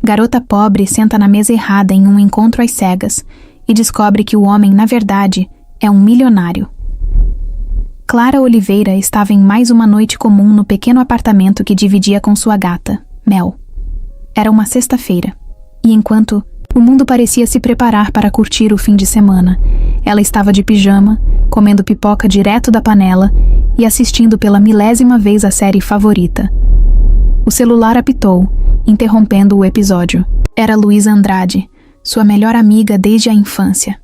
Garota pobre senta na mesa errada em um encontro às cegas e descobre que o homem, na verdade, é um milionário. Clara Oliveira estava em mais uma noite comum no pequeno apartamento que dividia com sua gata, Mel. Era uma sexta-feira, e enquanto o mundo parecia se preparar para curtir o fim de semana, ela estava de pijama, comendo pipoca direto da panela e assistindo pela 1000ª vez a série favorita. O celular apitou, interrompendo o episódio. Era Luísa Andrade, sua melhor amiga desde a infância.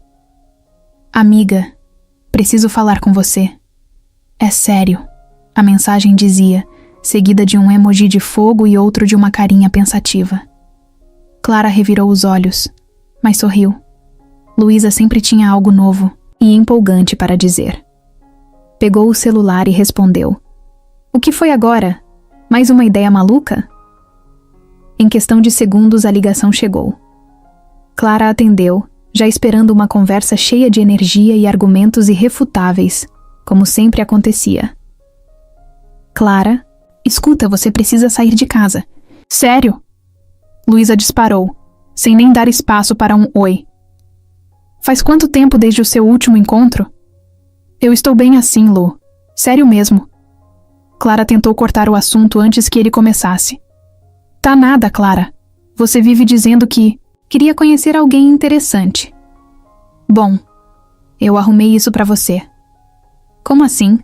Amiga, preciso falar com você. É sério, a mensagem dizia, seguida de um emoji de fogo e outro de uma carinha pensativa. Clara revirou os olhos, mas sorriu. Luísa sempre tinha algo novo e empolgante para dizer. Pegou o celular e respondeu. O que foi agora? Mais uma ideia maluca? Em questão de segundos, a ligação chegou. Clara atendeu, já esperando uma conversa cheia de energia e argumentos irrefutáveis, como sempre acontecia. Clara, escuta, você precisa sair de casa. Sério? Luísa disparou, sem nem dar espaço para um oi. Faz quanto tempo desde o seu último encontro? Eu estou bem assim, Lu. Sério mesmo. Clara tentou cortar o assunto antes que ele começasse. Tá nada, Clara. Você vive dizendo que queria conhecer alguém interessante. Bom, eu arrumei isso pra você. Como assim?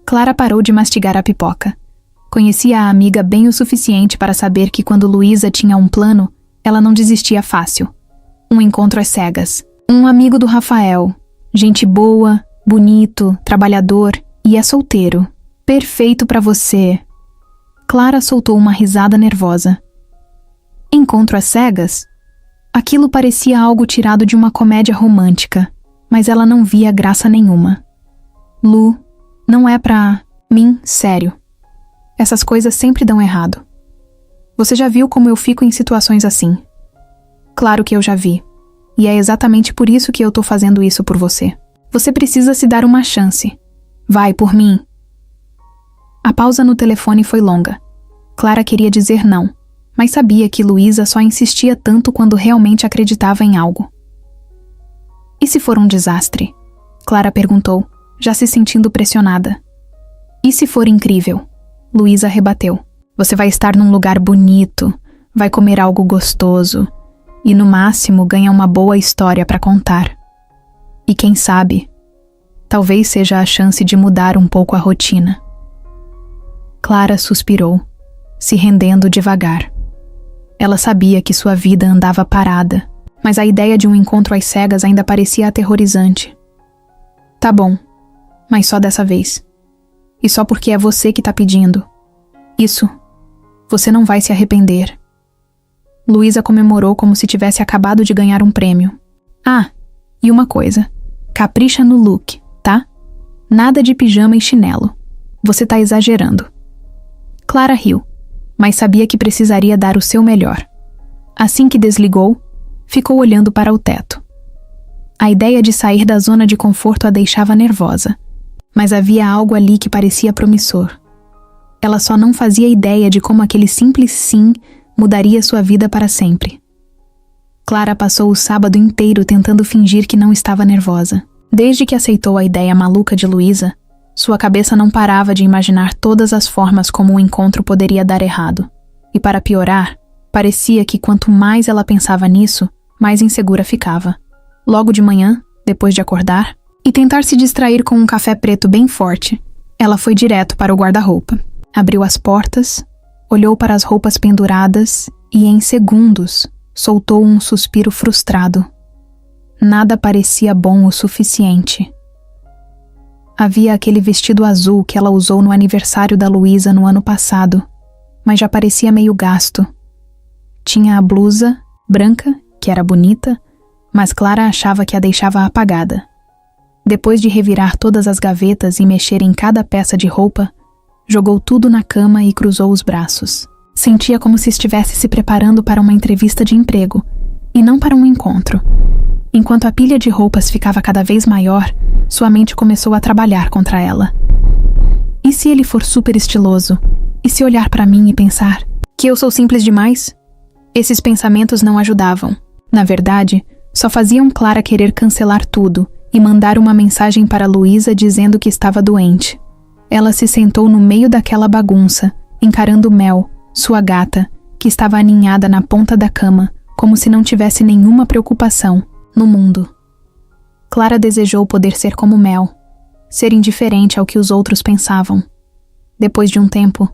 Clara parou de mastigar a pipoca. Conhecia a amiga bem o suficiente para saber que quando Luísa tinha um plano, ela não desistia fácil. Um encontro às cegas. Um amigo do Rafael. Gente boa, bonito, trabalhador e é solteiro. Perfeito pra você. Clara soltou uma risada nervosa. Encontro às cegas? Aquilo parecia algo tirado de uma comédia romântica, mas ela não via graça nenhuma. Lu, não é pra mim, sério. Essas coisas sempre dão errado. Você já viu como eu fico em situações assim? Claro que eu já vi. E é exatamente por isso que eu tô fazendo isso por você. Você precisa se dar uma chance. Vai, por mim. A pausa no telefone foi longa. Clara queria dizer não, mas sabia que Luísa só insistia tanto quando realmente acreditava em algo. E se for um desastre? Clara perguntou, já se sentindo pressionada. E se for incrível? Luísa rebateu. Você vai estar num lugar bonito, vai comer algo gostoso e, no máximo, ganha uma boa história para contar. E quem sabe, talvez seja a chance de mudar um pouco a rotina. Clara suspirou, se rendendo devagar. Ela sabia que sua vida andava parada, mas a ideia de um encontro às cegas ainda parecia aterrorizante. Tá bom, mas só dessa vez. E só porque é você que tá pedindo. Isso, você não vai se arrepender. Luísa comemorou como se tivesse acabado de ganhar um prêmio. Ah, e uma coisa. Capricha no look, tá? Nada de pijama e chinelo. Você tá exagerando. Clara riu, mas sabia que precisaria dar o seu melhor. Assim que desligou, ficou olhando para o teto. A ideia de sair da zona de conforto a deixava nervosa, mas havia algo ali que parecia promissor. Ela só não fazia ideia de como aquele simples sim mudaria sua vida para sempre. Clara passou o sábado inteiro tentando fingir que não estava nervosa. Desde que aceitou a ideia maluca de Luísa, sua cabeça não parava de imaginar todas as formas como o encontro poderia dar errado. E para piorar, parecia que quanto mais ela pensava nisso, mais insegura ficava. Logo de manhã, depois de acordar, e tentar se distrair com um café preto bem forte, ela foi direto para o guarda-roupa. Abriu as portas, olhou para as roupas penduradas e, em segundos, soltou um suspiro frustrado. Nada parecia bom o suficiente. Havia aquele vestido azul que ela usou no aniversário da Luísa no ano passado, mas já parecia meio gasto. Tinha a blusa, branca, que era bonita, mas Clara achava que a deixava apagada. Depois de revirar todas as gavetas e mexer em cada peça de roupa, jogou tudo na cama e cruzou os braços. Sentia como se estivesse se preparando para uma entrevista de emprego, e não para um encontro. Enquanto a pilha de roupas ficava cada vez maior, sua mente começou a trabalhar contra ela. E se ele for super estiloso? E se olhar para mim e pensar que eu sou simples demais? Esses pensamentos não ajudavam. Na verdade, só faziam Clara querer cancelar tudo e mandar uma mensagem para Luísa dizendo que estava doente. Ela se sentou no meio daquela bagunça, encarando Mel, sua gata, que estava aninhada na ponta da cama, como se não tivesse nenhuma preocupação no mundo. Clara desejou poder ser como Mel, ser indiferente ao que os outros pensavam. Depois de um tempo,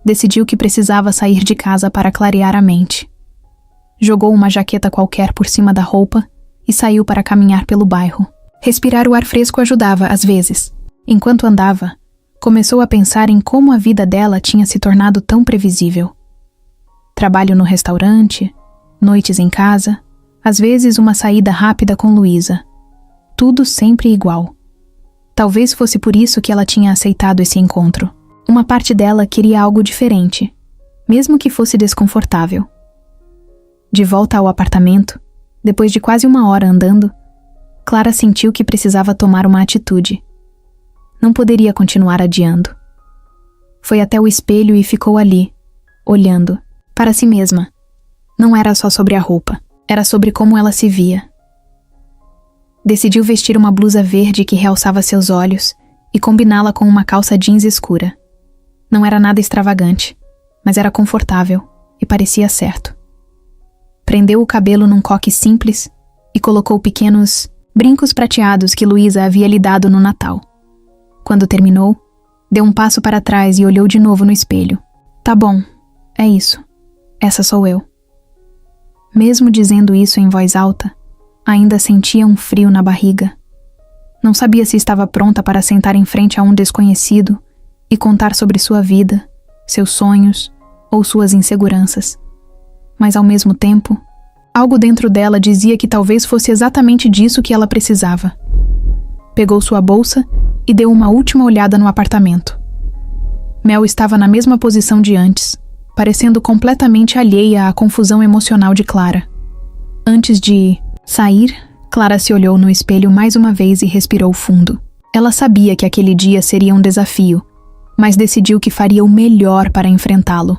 decidiu que precisava sair de casa para clarear a mente. Jogou uma jaqueta qualquer por cima da roupa e saiu para caminhar pelo bairro. Respirar o ar fresco ajudava, às vezes. Enquanto andava, começou a pensar em como a vida dela tinha se tornado tão previsível. Trabalho no restaurante, noites em casa, às vezes uma saída rápida com Luísa. Tudo sempre igual. Talvez fosse por isso que ela tinha aceitado esse encontro. Uma parte dela queria algo diferente, mesmo que fosse desconfortável. De volta ao apartamento, depois de quase 1 hora andando, Clara sentiu que precisava tomar uma atitude. Não poderia continuar adiando. Foi até o espelho e ficou ali, olhando, para si mesma. Não era só sobre a roupa, era sobre como ela se via. Decidiu vestir uma blusa verde que realçava seus olhos e combiná-la com uma calça jeans escura. Não era nada extravagante, mas era confortável e parecia certo. Prendeu o cabelo num coque simples e colocou pequenos brincos prateados que Luísa havia lhe dado no Natal. Quando terminou, deu um passo para trás e olhou de novo no espelho. Tá bom, é isso. Essa sou eu. Mesmo dizendo isso em voz alta, ainda sentia um frio na barriga. Não sabia se estava pronta para sentar em frente a um desconhecido e contar sobre sua vida, seus sonhos ou suas inseguranças. Mas ao mesmo tempo, algo dentro dela dizia que talvez fosse exatamente disso que ela precisava. Pegou sua bolsa e deu uma última olhada no apartamento. Mel estava na mesma posição de antes, parecendo completamente alheia à confusão emocional de Clara. Antes de sair, Clara se olhou no espelho mais uma vez e respirou fundo. Ela sabia que aquele dia seria um desafio, mas decidiu que faria o melhor para enfrentá-lo.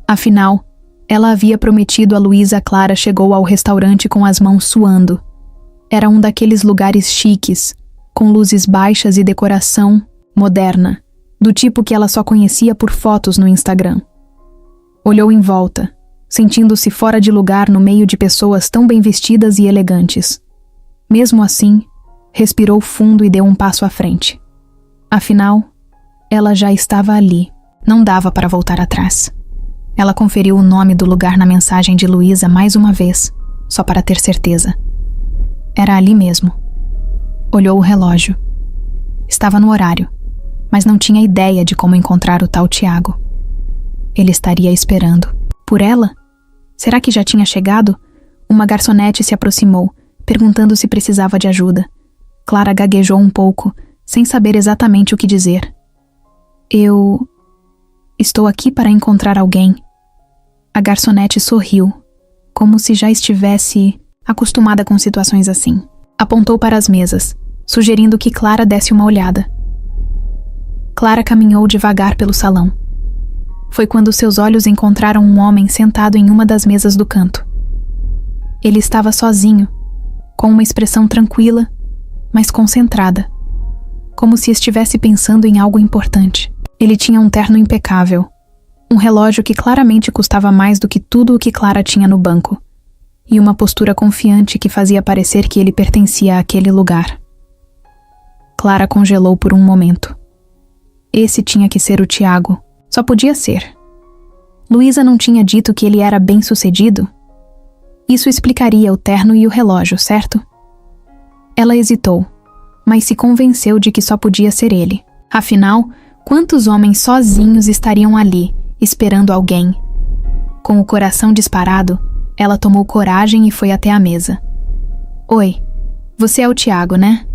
Afinal, ela havia prometido a Luísa. Clara chegou ao restaurante com as mãos suando. Era um daqueles lugares chiques, com luzes baixas e decoração moderna, do tipo que ela só conhecia por fotos no Instagram. Olhou em volta, sentindo-se fora de lugar no meio de pessoas tão bem vestidas e elegantes. Mesmo assim, respirou fundo e deu um passo à frente. Afinal, ela já estava ali, não dava para voltar atrás. Ela conferiu o nome do lugar na mensagem de Luísa mais uma vez, só para ter certeza. Era ali mesmo. Olhou o relógio. Estava no horário, mas não tinha ideia de como encontrar o tal Tiago. Ele estaria esperando. Por ela? Será que já tinha chegado? Uma garçonete se aproximou, perguntando se precisava de ajuda. Clara gaguejou um pouco, sem saber exatamente o que dizer. Eu estou aqui para encontrar alguém. A garçonete sorriu, como se já estivesse acostumada com situações assim. Apontou para as mesas, sugerindo que Clara desse uma olhada. Clara caminhou devagar pelo salão. Foi quando seus olhos encontraram um homem sentado em uma das mesas do canto. Ele estava sozinho, com uma expressão tranquila, mas concentrada, como se estivesse pensando em algo importante. Ele tinha um terno impecável, um relógio que claramente custava mais do que tudo o que Clara tinha no banco, e uma postura confiante que fazia parecer que ele pertencia àquele lugar. Clara congelou por um momento. Esse tinha que ser o Tiago. Só podia ser. Luísa não tinha dito que ele era bem-sucedido? Isso explicaria o terno e o relógio, certo? Ela hesitou, mas se convenceu de que só podia ser ele. Afinal, quantos homens sozinhos estariam ali, esperando alguém? Com o coração disparado, ela tomou coragem e foi até a mesa. Oi, você é o Tiago, né?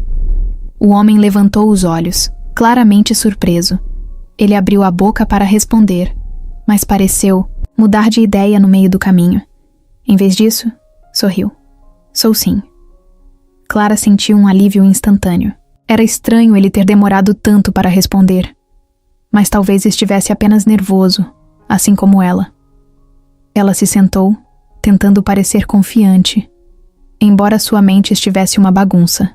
O homem levantou os olhos, claramente surpreso. Ele abriu a boca para responder, mas pareceu mudar de ideia no meio do caminho. Em vez disso, sorriu. Sou sim. Clara sentiu um alívio instantâneo. Era estranho ele ter demorado tanto para responder. Mas talvez estivesse apenas nervoso, assim como ela. Ela se sentou tentando parecer confiante, embora sua mente estivesse uma bagunça.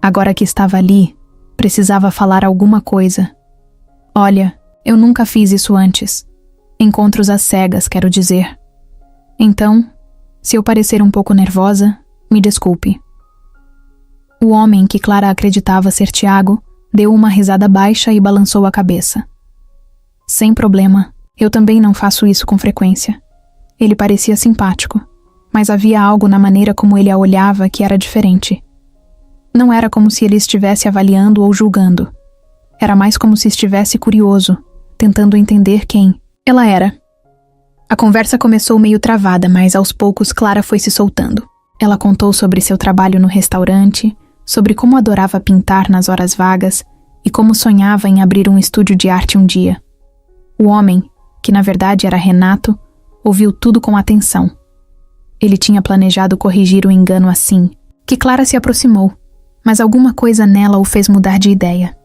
Agora que estava ali, precisava falar alguma coisa. Olha, eu nunca fiz isso antes. Encontros às cegas, quero dizer. Então, se eu parecer um pouco nervosa, me desculpe. O homem que Clara acreditava ser Tiago deu uma risada baixa e balançou a cabeça. Sem problema, eu também não faço isso com frequência. Ele parecia simpático, mas havia algo na maneira como ele a olhava que era diferente. Não era como se ele estivesse avaliando ou julgando. Era mais como se estivesse curioso, tentando entender quem ela era. A conversa começou meio travada, mas aos poucos Clara foi se soltando. Ela contou sobre seu trabalho no restaurante, sobre como adorava pintar nas horas vagas e como sonhava em abrir um estúdio de arte um dia. O homem, que na verdade era Renato, ouviu tudo com atenção. Ele tinha planejado corrigir o engano assim, que Clara se aproximou, mas alguma coisa nela o fez mudar de ideia.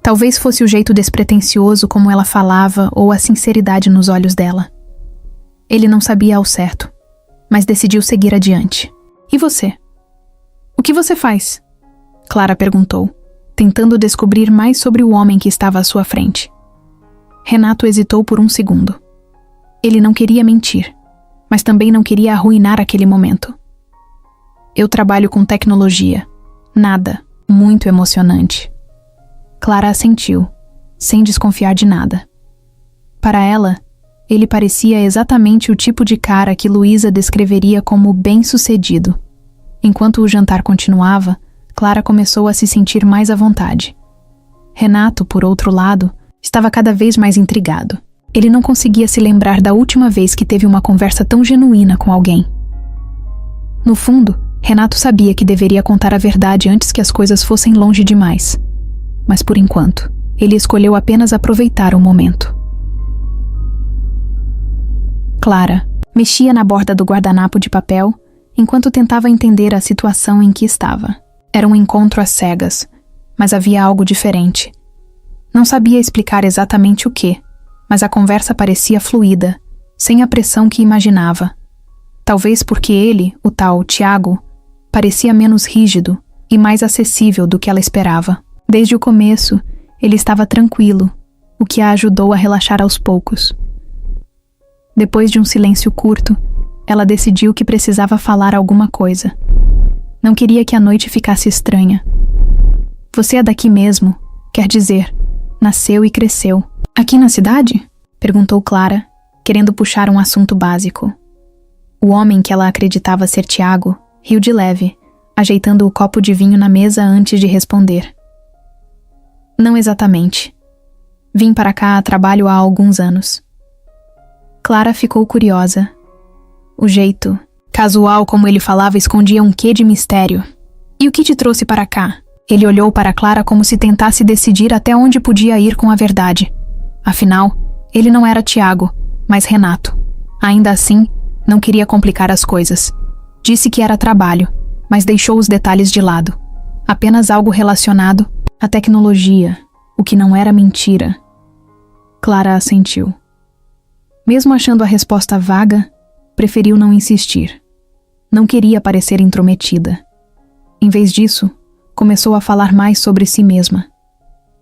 Talvez fosse o jeito despretensioso como ela falava ou a sinceridade nos olhos dela. Ele não sabia ao certo, mas decidiu seguir adiante. E você? O que você faz? Clara perguntou, tentando descobrir mais sobre o homem que estava à sua frente. Renato hesitou por um segundo. Ele não queria mentir, mas também não queria arruinar aquele momento. Eu trabalho com tecnologia. Nada, muito emocionante. Clara assentiu, sem desconfiar de nada. Para ela, ele parecia exatamente o tipo de cara que Luísa descreveria como bem-sucedido. Enquanto o jantar continuava, Clara começou a se sentir mais à vontade. Renato, por outro lado, estava cada vez mais intrigado. Ele não conseguia se lembrar da última vez que teve uma conversa tão genuína com alguém. No fundo, Renato sabia que deveria contar a verdade antes que as coisas fossem longe demais. Mas por enquanto, ele escolheu apenas aproveitar o momento. Clara mexia na borda do guardanapo de papel enquanto tentava entender a situação em que estava. Era um encontro às cegas, mas havia algo diferente. Não sabia explicar exatamente o que, mas a conversa parecia fluida, sem a pressão que imaginava. Talvez porque ele, o tal Tiago, parecia menos rígido e mais acessível do que ela esperava. Desde o começo, ele estava tranquilo, o que a ajudou a relaxar aos poucos. Depois de um silêncio curto, ela decidiu que precisava falar alguma coisa. Não queria que a noite ficasse estranha. Você é daqui mesmo, quer dizer, nasceu e cresceu. Aqui na cidade? Perguntou Clara, querendo puxar um assunto básico. O homem que ela acreditava ser Tiago riu de leve, ajeitando o copo de vinho na mesa antes de responder. Não exatamente. Vim para cá a trabalho há alguns anos. Clara ficou curiosa. O jeito casual como ele falava escondia um quê de mistério. E o que te trouxe para cá? Ele olhou para Clara como se tentasse decidir até onde podia ir com a verdade. Afinal, ele não era Tiago, mas Renato. Ainda assim, não queria complicar as coisas. Disse que era trabalho, mas deixou os detalhes de lado. Apenas algo relacionado à tecnologia, o que não era mentira. Clara assentiu. Mesmo achando a resposta vaga, preferiu não insistir. Não queria parecer intrometida. Em vez disso, começou a falar mais sobre si mesma.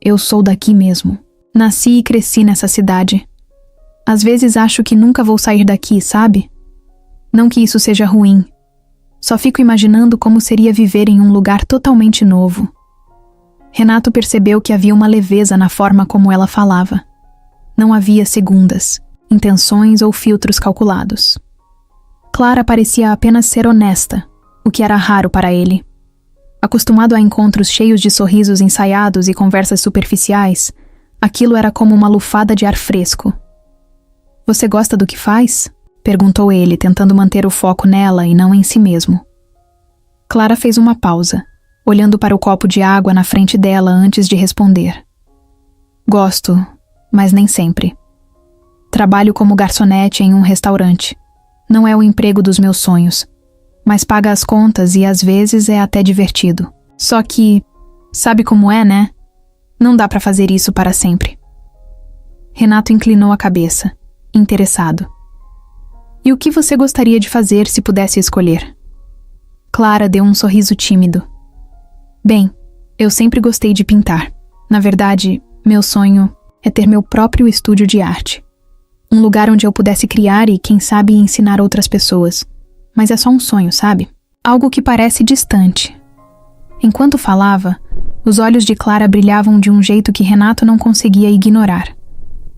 Eu sou daqui mesmo. Nasci e cresci nessa cidade. Às vezes acho que nunca vou sair daqui, sabe? Não que isso seja ruim. Só fico imaginando como seria viver em um lugar totalmente novo. Renato percebeu que havia uma leveza na forma como ela falava. Não havia segundas, intenções ou filtros calculados. Clara parecia apenas ser honesta, o que era raro para ele. Acostumado a encontros cheios de sorrisos ensaiados e conversas superficiais, aquilo era como uma lufada de ar fresco. Você gosta do que faz? Perguntou ele, tentando manter o foco nela e não em si mesmo. Clara fez uma pausa, olhando para o copo de água na frente dela antes de responder. Gosto, mas nem sempre. Trabalho como garçonete em um restaurante. Não é o emprego dos meus sonhos, mas paga as contas e às vezes é até divertido. Só que, sabe como é, né? Não dá para fazer isso para sempre. Renato inclinou a cabeça, interessado. E o que você gostaria de fazer se pudesse escolher? Clara deu um sorriso tímido. Bem, eu sempre gostei de pintar. Na verdade, meu sonho é ter meu próprio estúdio de arte. Um lugar onde eu pudesse criar e, quem sabe, ensinar outras pessoas. Mas é só um sonho, sabe? Algo que parece distante. Enquanto falava, os olhos de Clara brilhavam de um jeito que Renato não conseguia ignorar.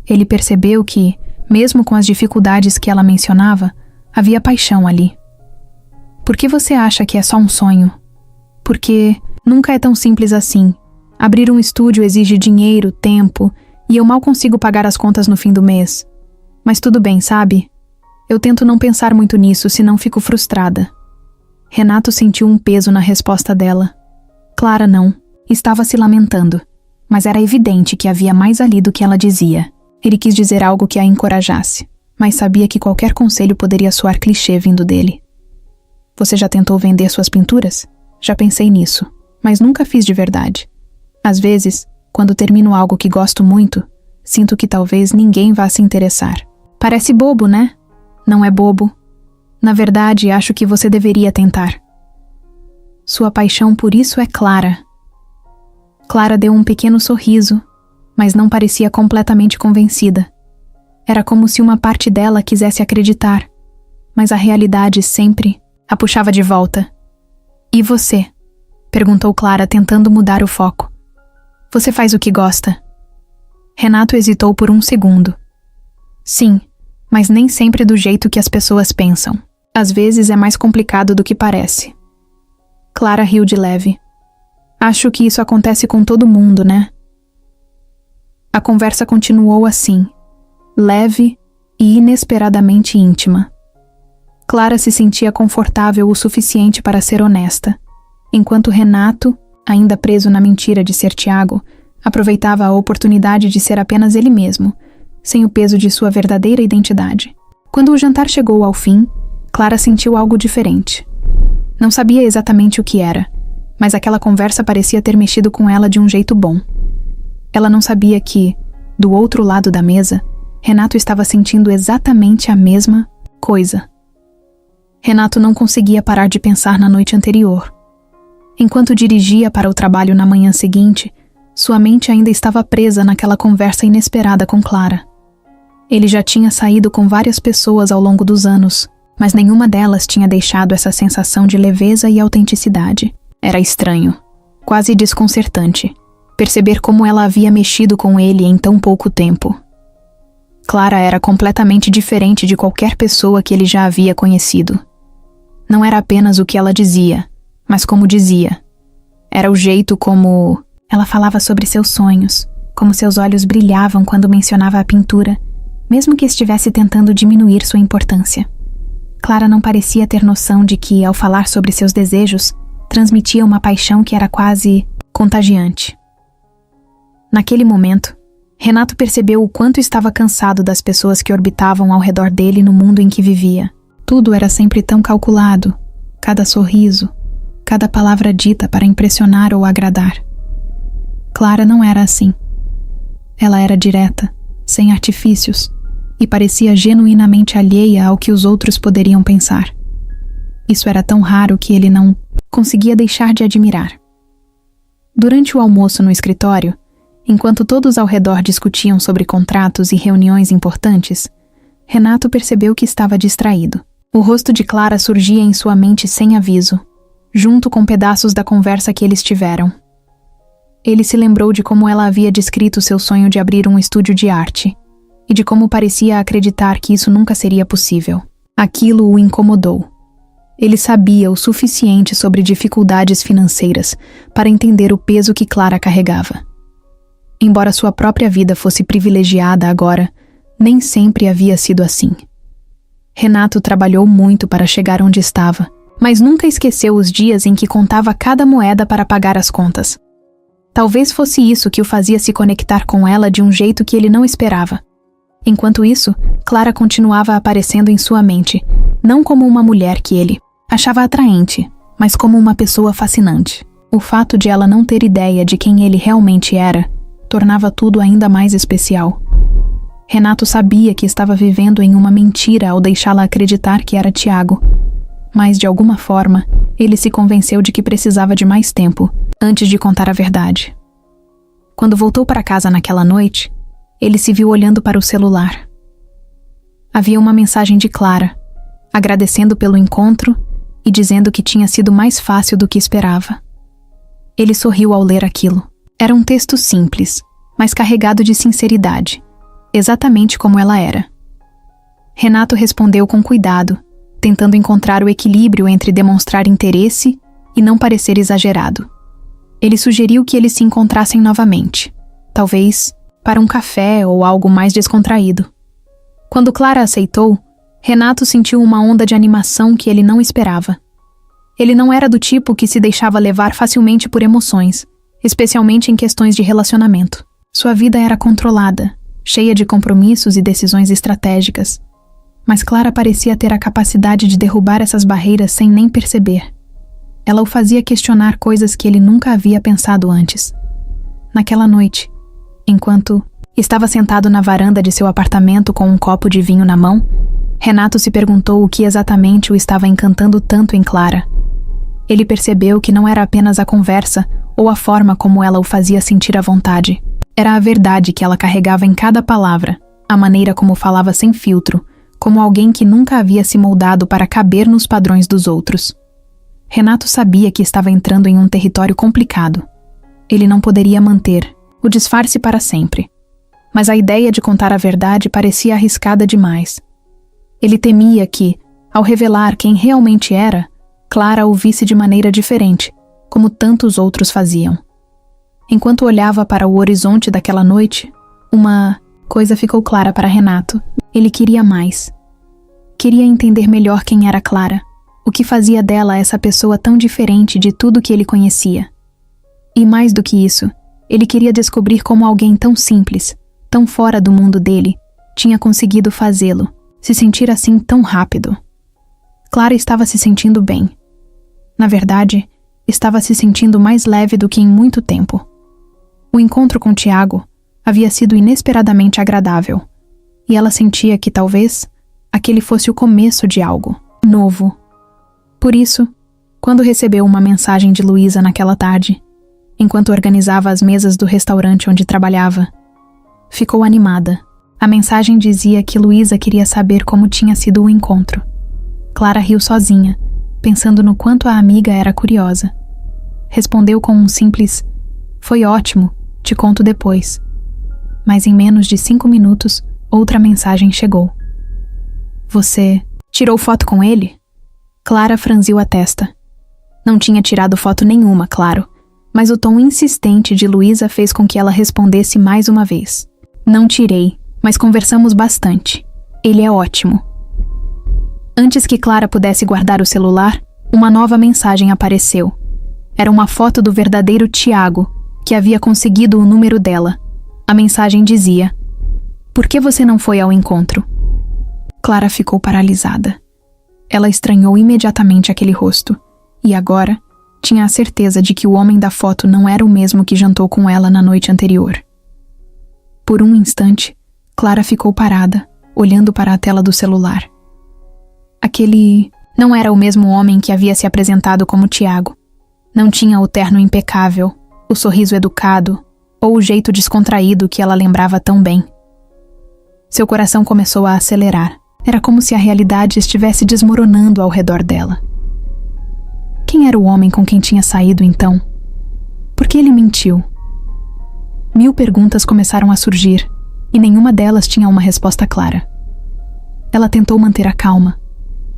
Ele percebeu que, mesmo com as dificuldades que ela mencionava, havia paixão ali. Por que você acha que é só um sonho? Porque nunca é tão simples assim. Abrir um estúdio exige dinheiro, tempo, e eu mal consigo pagar as contas no fim do mês. Mas tudo bem, sabe? Eu tento não pensar muito nisso, senão fico frustrada. Renato sentiu um peso na resposta dela. Clara não. Estava se lamentando. Mas era evidente que havia mais ali do que ela dizia. Ele quis dizer algo que a encorajasse, mas sabia que qualquer conselho poderia soar clichê vindo dele. Você já tentou vender suas pinturas? Já pensei nisso, mas nunca fiz de verdade. Às vezes, quando termino algo que gosto muito, sinto que talvez ninguém vá se interessar. Parece bobo, né? Não é bobo. Na verdade, acho que você deveria tentar. Sua paixão por isso é Clara. Clara deu um pequeno sorriso, mas não parecia completamente convencida. Era como se uma parte dela quisesse acreditar, mas a realidade sempre a puxava de volta. E você? Perguntou Clara, tentando mudar o foco. Você faz o que gosta? Renato hesitou por um segundo. Sim, mas nem sempre do jeito que as pessoas pensam. Às vezes é mais complicado do que parece. Clara riu de leve. Acho que isso acontece com todo mundo, né? A conversa continuou assim, leve e inesperadamente íntima. Clara se sentia confortável o suficiente para ser honesta, enquanto Renato, ainda preso na mentira de ser Tiago, aproveitava a oportunidade de ser apenas ele mesmo, sem o peso de sua verdadeira identidade. Quando o jantar chegou ao fim, Clara sentiu algo diferente. Não sabia exatamente o que era, mas aquela conversa parecia ter mexido com ela de um jeito bom. Ela não sabia que, do outro lado da mesa, Renato estava sentindo exatamente a mesma coisa. Renato não conseguia parar de pensar na noite anterior. Enquanto dirigia para o trabalho na manhã seguinte, sua mente ainda estava presa naquela conversa inesperada com Clara. Ele já tinha saído com várias pessoas ao longo dos anos, mas nenhuma delas tinha deixado essa sensação de leveza e autenticidade. Era estranho, quase desconcertante, perceber como ela havia mexido com ele em tão pouco tempo. Clara era completamente diferente de qualquer pessoa que ele já havia conhecido. Não era apenas o que ela dizia, mas como dizia. Era o jeito como ela falava sobre seus sonhos, como seus olhos brilhavam quando mencionava a pintura, mesmo que estivesse tentando diminuir sua importância. Clara não parecia ter noção de que, ao falar sobre seus desejos, transmitia uma paixão que era quase contagiante. Naquele momento, Renato percebeu o quanto estava cansado das pessoas que orbitavam ao redor dele no mundo em que vivia. Tudo era sempre tão calculado, cada sorriso, cada palavra dita para impressionar ou agradar. Clara não era assim. Ela era direta, sem artifícios, e parecia genuinamente alheia ao que os outros poderiam pensar. Isso era tão raro que ele não conseguia deixar de admirar. Durante o almoço no escritório, enquanto todos ao redor discutiam sobre contratos e reuniões importantes, Renato percebeu que estava distraído. O rosto de Clara surgia em sua mente sem aviso, junto com pedaços da conversa que eles tiveram. Ele se lembrou de como ela havia descrito seu sonho de abrir um estúdio de arte, e de como parecia acreditar que isso nunca seria possível. Aquilo o incomodou. Ele sabia o suficiente sobre dificuldades financeiras para entender o peso que Clara carregava. Embora sua própria vida fosse privilegiada agora, nem sempre havia sido assim. Renato trabalhou muito para chegar onde estava, mas nunca esqueceu os dias em que contava cada moeda para pagar as contas. Talvez fosse isso que o fazia se conectar com ela de um jeito que ele não esperava. Enquanto isso, Clara continuava aparecendo em sua mente, não como uma mulher que ele achava atraente, mas como uma pessoa fascinante. O fato de ela não ter ideia de quem ele realmente era tornava tudo ainda mais especial. Renato sabia que estava vivendo em uma mentira ao deixá-la acreditar que era Tiago. Mas, de alguma forma, ele se convenceu de que precisava de mais tempo antes de contar a verdade. Quando voltou para casa naquela noite, ele se viu olhando para o celular. Havia uma mensagem de Clara, agradecendo pelo encontro e dizendo que tinha sido mais fácil do que esperava. Ele sorriu ao ler aquilo. Era um texto simples, mas carregado de sinceridade, exatamente como ela era. Renato respondeu com cuidado, tentando encontrar o equilíbrio entre demonstrar interesse e não parecer exagerado. Ele sugeriu que eles se encontrassem novamente, talvez para um café ou algo mais descontraído. Quando Clara aceitou, Renato sentiu uma onda de animação que ele não esperava. Ele não era do tipo que se deixava levar facilmente por emoções, especialmente em questões de relacionamento. Sua vida era controlada, cheia de compromissos e decisões estratégicas. Mas Clara parecia ter a capacidade de derrubar essas barreiras sem nem perceber. Ela o fazia questionar coisas que ele nunca havia pensado antes. Naquela noite, enquanto estava sentado na varanda de seu apartamento com um copo de vinho na mão, Renato se perguntou o que exatamente o estava encantando tanto em Clara. Ele percebeu que não era apenas a conversa ou a forma como ela o fazia sentir à vontade. Era a verdade que ela carregava em cada palavra, a maneira como falava sem filtro, como alguém que nunca havia se moldado para caber nos padrões dos outros. Renato sabia que estava entrando em um território complicado. Ele não poderia manter o disfarce para sempre. Mas a ideia de contar a verdade parecia arriscada demais. Ele temia que, ao revelar quem realmente era, Clara o visse de maneira diferente, como tantos outros faziam. Enquanto olhava para o horizonte daquela noite, uma coisa ficou clara para Renato. Ele queria mais. Queria entender melhor quem era Clara, o que fazia dela essa pessoa tão diferente de tudo que ele conhecia. E mais do que isso, ele queria descobrir como alguém tão simples, tão fora do mundo dele, tinha conseguido fazê-lo, se sentir assim tão rápido. Clara estava se sentindo bem. Na verdade, estava se sentindo mais leve do que em muito tempo. O encontro com Tiago havia sido inesperadamente agradável, e ela sentia que talvez aquele fosse o começo de algo novo. Por isso, quando recebeu uma mensagem de Luísa naquela tarde, enquanto organizava as mesas do restaurante onde trabalhava, ficou animada. A mensagem dizia que Luísa queria saber como tinha sido o encontro. Clara riu sozinha, pensando no quanto a amiga era curiosa. Respondeu com um simples: "Foi ótimo, te conto depois." Mas em menos de 5 minutos, outra mensagem chegou. "Você tirou foto com ele?" Clara franziu a testa. Não tinha tirado foto nenhuma, claro, mas o tom insistente de Luísa fez com que ela respondesse mais uma vez. "Não tirei, mas conversamos bastante. Ele é ótimo." Antes que Clara pudesse guardar o celular, uma nova mensagem apareceu. Era uma foto do verdadeiro Tiago, que havia conseguido o número dela. A mensagem dizia: "Por que você não foi ao encontro?" Clara ficou paralisada. Ela estranhou imediatamente aquele rosto, e agora tinha a certeza de que o homem da foto não era o mesmo que jantou com ela na noite anterior. Por um instante, Clara ficou parada, olhando para a tela do celular. Aquele não era o mesmo homem que havia se apresentado como Tiago. Não tinha o terno impecável, o sorriso educado, ou o jeito descontraído que ela lembrava tão bem. Seu coração começou a acelerar. Era como se a realidade estivesse desmoronando ao redor dela. Quem era o homem com quem tinha saído então? Por que ele mentiu? 1000 perguntas começaram a surgir, e nenhuma delas tinha uma resposta clara. Ela tentou manter a calma,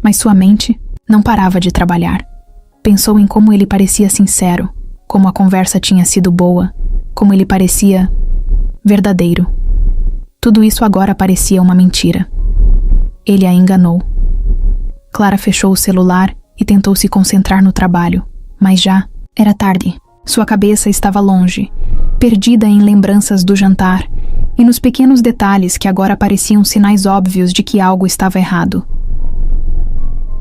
mas sua mente não parava de trabalhar. Pensou em como ele parecia sincero, como a conversa tinha sido boa, como ele parecia verdadeiro. Tudo isso agora parecia uma mentira. Ele a enganou. Clara fechou o celular e tentou se concentrar no trabalho, mas já era tarde. Sua cabeça estava longe, perdida em lembranças do jantar e nos pequenos detalhes que agora pareciam sinais óbvios de que algo estava errado.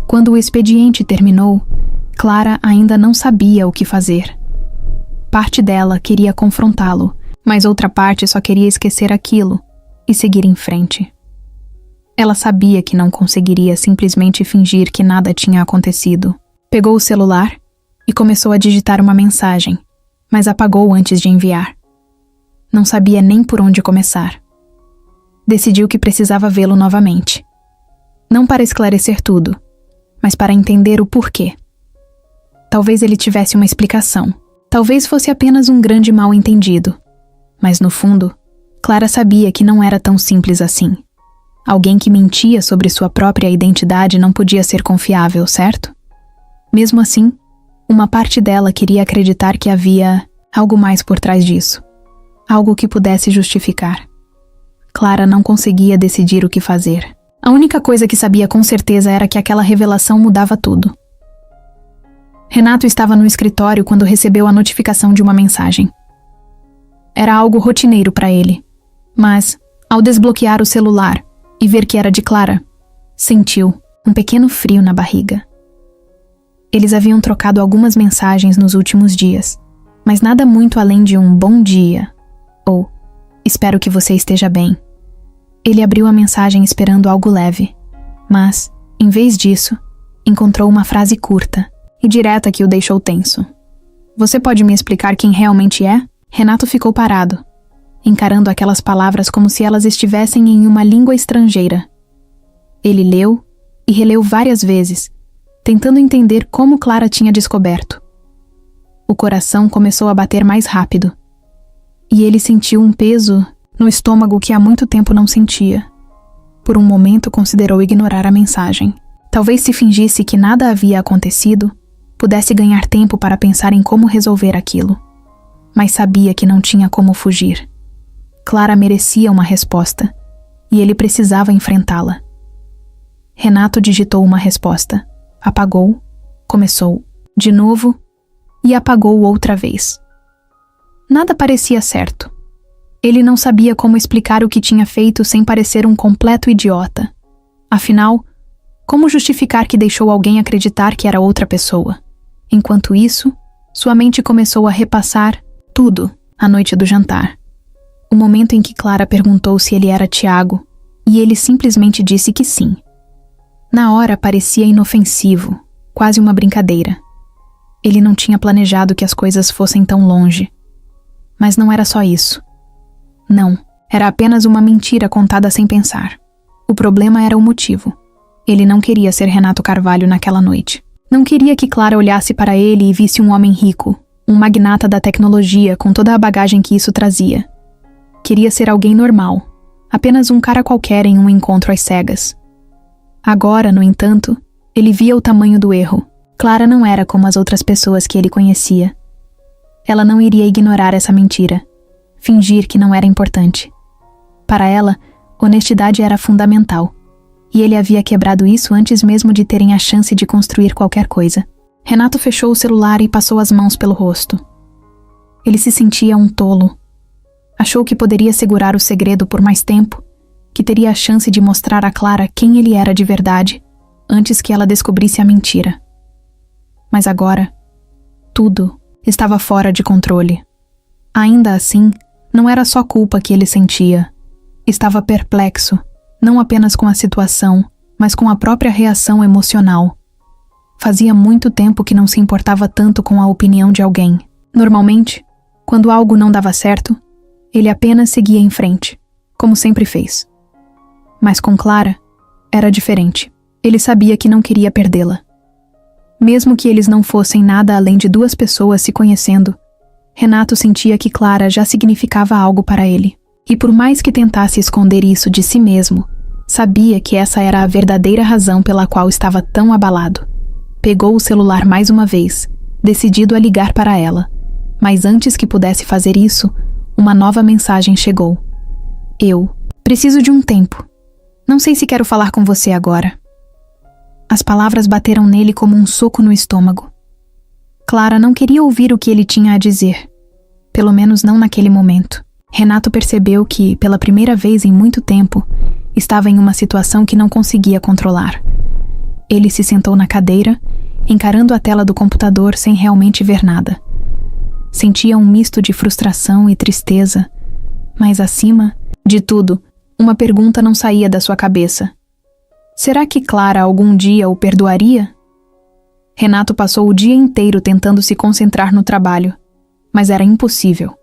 Quando o expediente terminou, Clara ainda não sabia o que fazer. Parte dela queria confrontá-lo, mas outra parte só queria esquecer aquilo, e seguir em frente. Ela sabia que não conseguiria simplesmente fingir que nada tinha acontecido. Pegou o celular e começou a digitar uma mensagem, mas apagou antes de enviar. Não sabia nem por onde começar. Decidiu que precisava vê-lo novamente. Não para esclarecer tudo, mas para entender o porquê. Talvez ele tivesse uma explicação. Talvez fosse apenas um grande mal-entendido. Mas no fundo, Clara sabia que não era tão simples assim. Alguém que mentia sobre sua própria identidade não podia ser confiável, certo? Mesmo assim, uma parte dela queria acreditar que havia algo mais por trás disso. Algo que pudesse justificar. Clara não conseguia decidir o que fazer. A única coisa que sabia com certeza era que aquela revelação mudava tudo. Renato estava no escritório quando recebeu a notificação de uma mensagem. Era algo rotineiro para ele, mas, ao desbloquear o celular e ver que era de Clara, sentiu um pequeno frio na barriga. Eles haviam trocado algumas mensagens nos últimos dias, mas nada muito além de um bom dia ou espero que você esteja bem. Ele abriu a mensagem esperando algo leve, mas, em vez disso, encontrou uma frase curta e direta que o deixou tenso. Você pode me explicar quem realmente é? Renato ficou parado, encarando aquelas palavras como se elas estivessem em uma língua estrangeira. Ele leu e releu várias vezes, tentando entender como Clara tinha descoberto. O coração começou a bater mais rápido, e ele sentiu um peso no estômago que há muito tempo não sentia. Por um momento considerou ignorar a mensagem. Talvez se fingisse que nada havia acontecido, pudesse ganhar tempo para pensar em como resolver aquilo. Mas sabia que não tinha como fugir. Clara merecia uma resposta, e ele precisava enfrentá-la. Renato digitou uma resposta, apagou, começou, de novo, e apagou outra vez. Nada parecia certo. Ele não sabia como explicar o que tinha feito sem parecer um completo idiota. Afinal, como justificar que deixou alguém acreditar que era outra pessoa? Enquanto isso, sua mente começou a repassar tudo à noite do jantar. O momento em que Clara perguntou se ele era Tiago, e ele simplesmente disse que sim. Na hora parecia inofensivo, quase uma brincadeira. Ele não tinha planejado que as coisas fossem tão longe. Mas não era só isso. Não, era apenas uma mentira contada sem pensar. O problema era o motivo. Ele não queria ser Renato Carvalho naquela noite. Não queria que Clara olhasse para ele e visse um homem rico, um magnata da tecnologia com toda a bagagem que isso trazia. Queria ser alguém normal, apenas um cara qualquer em um encontro às cegas. Agora, no entanto, ele via o tamanho do erro. Clara não era como as outras pessoas que ele conhecia. Ela não iria ignorar essa mentira, fingir que não era importante. Para ela, honestidade era fundamental. E ele havia quebrado isso antes mesmo de terem a chance de construir qualquer coisa. Renato fechou o celular e passou as mãos pelo rosto. Ele se sentia um tolo. Achou que poderia segurar o segredo por mais tempo, que teria a chance de mostrar a Clara quem ele era de verdade, antes que ela descobrisse a mentira. Mas agora, tudo estava fora de controle. Ainda assim, não era só culpa que ele sentia. Estava perplexo, não apenas com a situação, mas com a própria reação emocional. Fazia muito tempo que não se importava tanto com a opinião de alguém. Normalmente, quando algo não dava certo, ele apenas seguia em frente, como sempre fez. Mas com Clara, era diferente. Ele sabia que não queria perdê-la. Mesmo que eles não fossem nada além de duas pessoas se conhecendo, Renato sentia que Clara já significava algo para ele. E por mais que tentasse esconder isso de si mesmo, sabia que essa era a verdadeira razão pela qual estava tão abalado. Pegou o celular mais uma vez, decidido a ligar para ela. Mas antes que pudesse fazer isso, uma nova mensagem chegou. Eu preciso de um tempo. Não sei se quero falar com você agora. As palavras bateram nele como um soco no estômago. Clara não queria ouvir o que ele tinha a dizer. Pelo menos não naquele momento. Renato percebeu que, pela primeira vez em muito tempo, estava em uma situação que não conseguia controlar. Ele se sentou na cadeira, encarando a tela do computador sem realmente ver nada. Sentia um misto de frustração e tristeza, mas acima de tudo, Uma pergunta não saía da sua cabeça. Será que Clara algum dia o perdoaria? Renato passou o dia inteiro tentando se concentrar no trabalho, mas era impossível.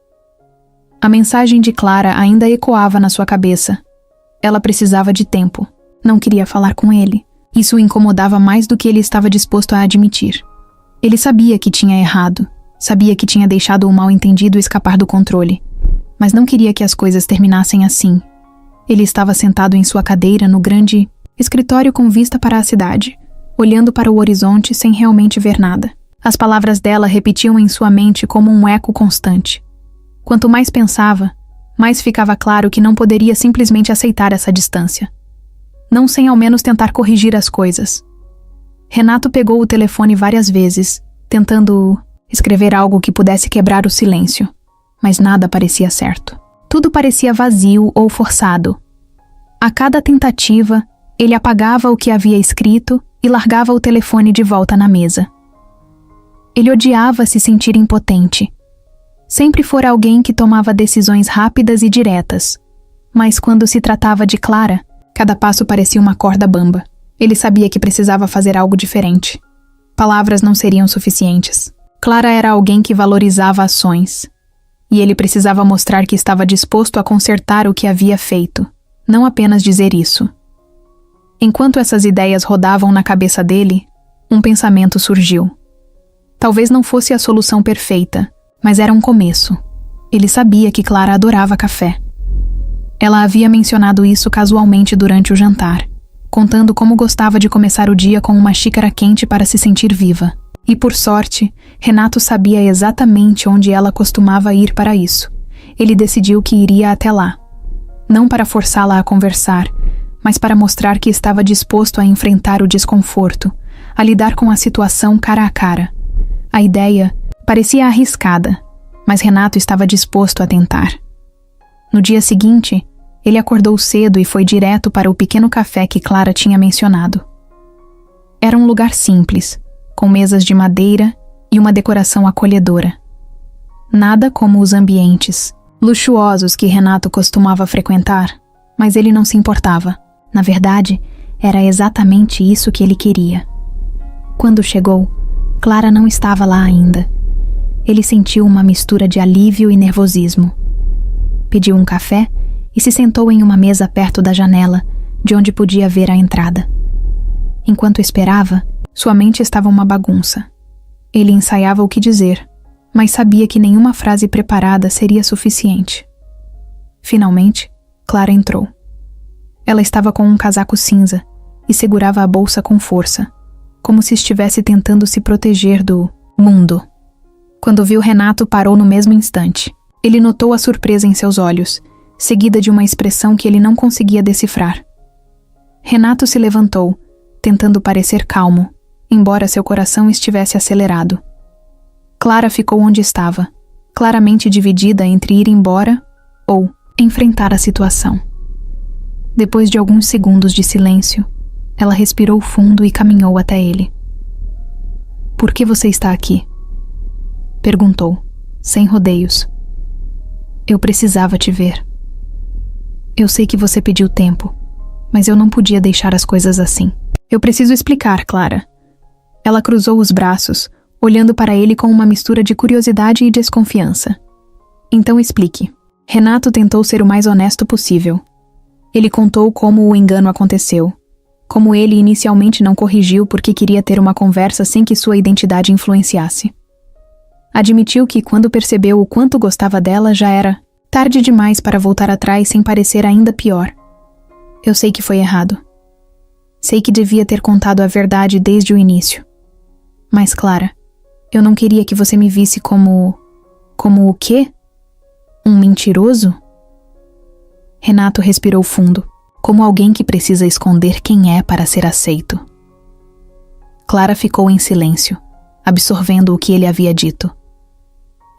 A mensagem de Clara ainda ecoava na sua cabeça. Ela precisava de tempo. Não queria falar com ele. Isso o incomodava mais do que ele estava disposto a admitir. Ele sabia que tinha errado. Sabia que tinha deixado o mal-entendido escapar do controle. Mas não queria que as coisas terminassem assim. Ele estava sentado em sua cadeira no grande escritório com vista para a cidade, olhando para o horizonte sem realmente ver nada. As palavras dela repetiam em sua mente como um eco constante. Quanto mais pensava, mais ficava claro que não poderia simplesmente aceitar essa distância. Não sem ao menos tentar corrigir as coisas. Renato pegou o telefone várias vezes, tentando escrever algo que pudesse quebrar o silêncio, mas nada parecia certo. Tudo parecia vazio ou forçado. A cada tentativa, ele apagava o que havia escrito e largava o telefone de volta na mesa. Ele odiava se sentir impotente. Sempre fora alguém que tomava decisões rápidas e diretas, mas quando se tratava de Clara, cada passo parecia uma corda bamba. Ele sabia que precisava fazer algo diferente. Palavras não seriam suficientes. Clara era alguém que valorizava ações, e ele precisava mostrar que estava disposto a consertar o que havia feito, não apenas dizer isso. Enquanto essas ideias rodavam na cabeça dele, um pensamento surgiu. Talvez não fosse a solução perfeita, mas era um começo. Ele sabia que Clara adorava café. Ela havia mencionado isso casualmente durante o jantar, contando como gostava de começar o dia com uma xícara quente para se sentir viva. E por sorte, Renato sabia exatamente onde ela costumava ir para isso. Ele decidiu que iria até lá. Não para forçá-la a conversar, mas para mostrar que estava disposto a enfrentar o desconforto, a lidar com a situação cara a cara. A ideia parecia arriscada, mas Renato estava disposto a tentar. No dia seguinte, ele acordou cedo e foi direto para o pequeno café que Clara tinha mencionado. Era um lugar simples, com mesas de madeira e uma decoração acolhedora. Nada como os ambientes luxuosos que Renato costumava frequentar, mas ele não se importava. Na verdade, era exatamente isso que ele queria. Quando chegou, Clara não estava lá ainda. Ele sentiu uma mistura de alívio e nervosismo. Pediu um café e se sentou em uma mesa perto da janela, de onde podia ver a entrada. Enquanto esperava, sua mente estava uma bagunça. Ele ensaiava o que dizer, mas sabia que nenhuma frase preparada seria suficiente. Finalmente, Clara entrou. Ela estava com um casaco cinza e segurava a bolsa com força, como se estivesse tentando se proteger do mundo. Quando viu Renato, parou no mesmo instante. Ele notou a surpresa em seus olhos, seguida de uma expressão que ele não conseguia decifrar. Renato se levantou, tentando parecer calmo, embora seu coração estivesse acelerado. Clara ficou onde estava, claramente dividida entre ir embora ou enfrentar a situação. Depois de alguns segundos de silêncio, ela respirou fundo e caminhou até ele. "Por que você está aqui?" perguntou, sem rodeios. "Eu precisava te ver. Eu sei que você pediu tempo, mas eu não podia deixar as coisas assim." "Eu preciso explicar, Clara." Ela cruzou os braços, olhando para ele com uma mistura de curiosidade e desconfiança. "Então explique." Renato tentou ser o mais honesto possível. Ele contou como o engano aconteceu, como ele inicialmente não corrigiu porque queria ter uma conversa sem que sua identidade influenciasse. Admitiu que quando percebeu o quanto gostava dela já era tarde demais para voltar atrás sem parecer ainda pior. "Eu sei que foi errado. Sei que devia ter contado a verdade desde o início. Mas, Clara, eu não queria que você me visse como... Como o quê? Um mentiroso?" Renato respirou fundo, como alguém que precisa esconder quem é para ser aceito. Clara ficou em silêncio, absorvendo o que ele havia dito.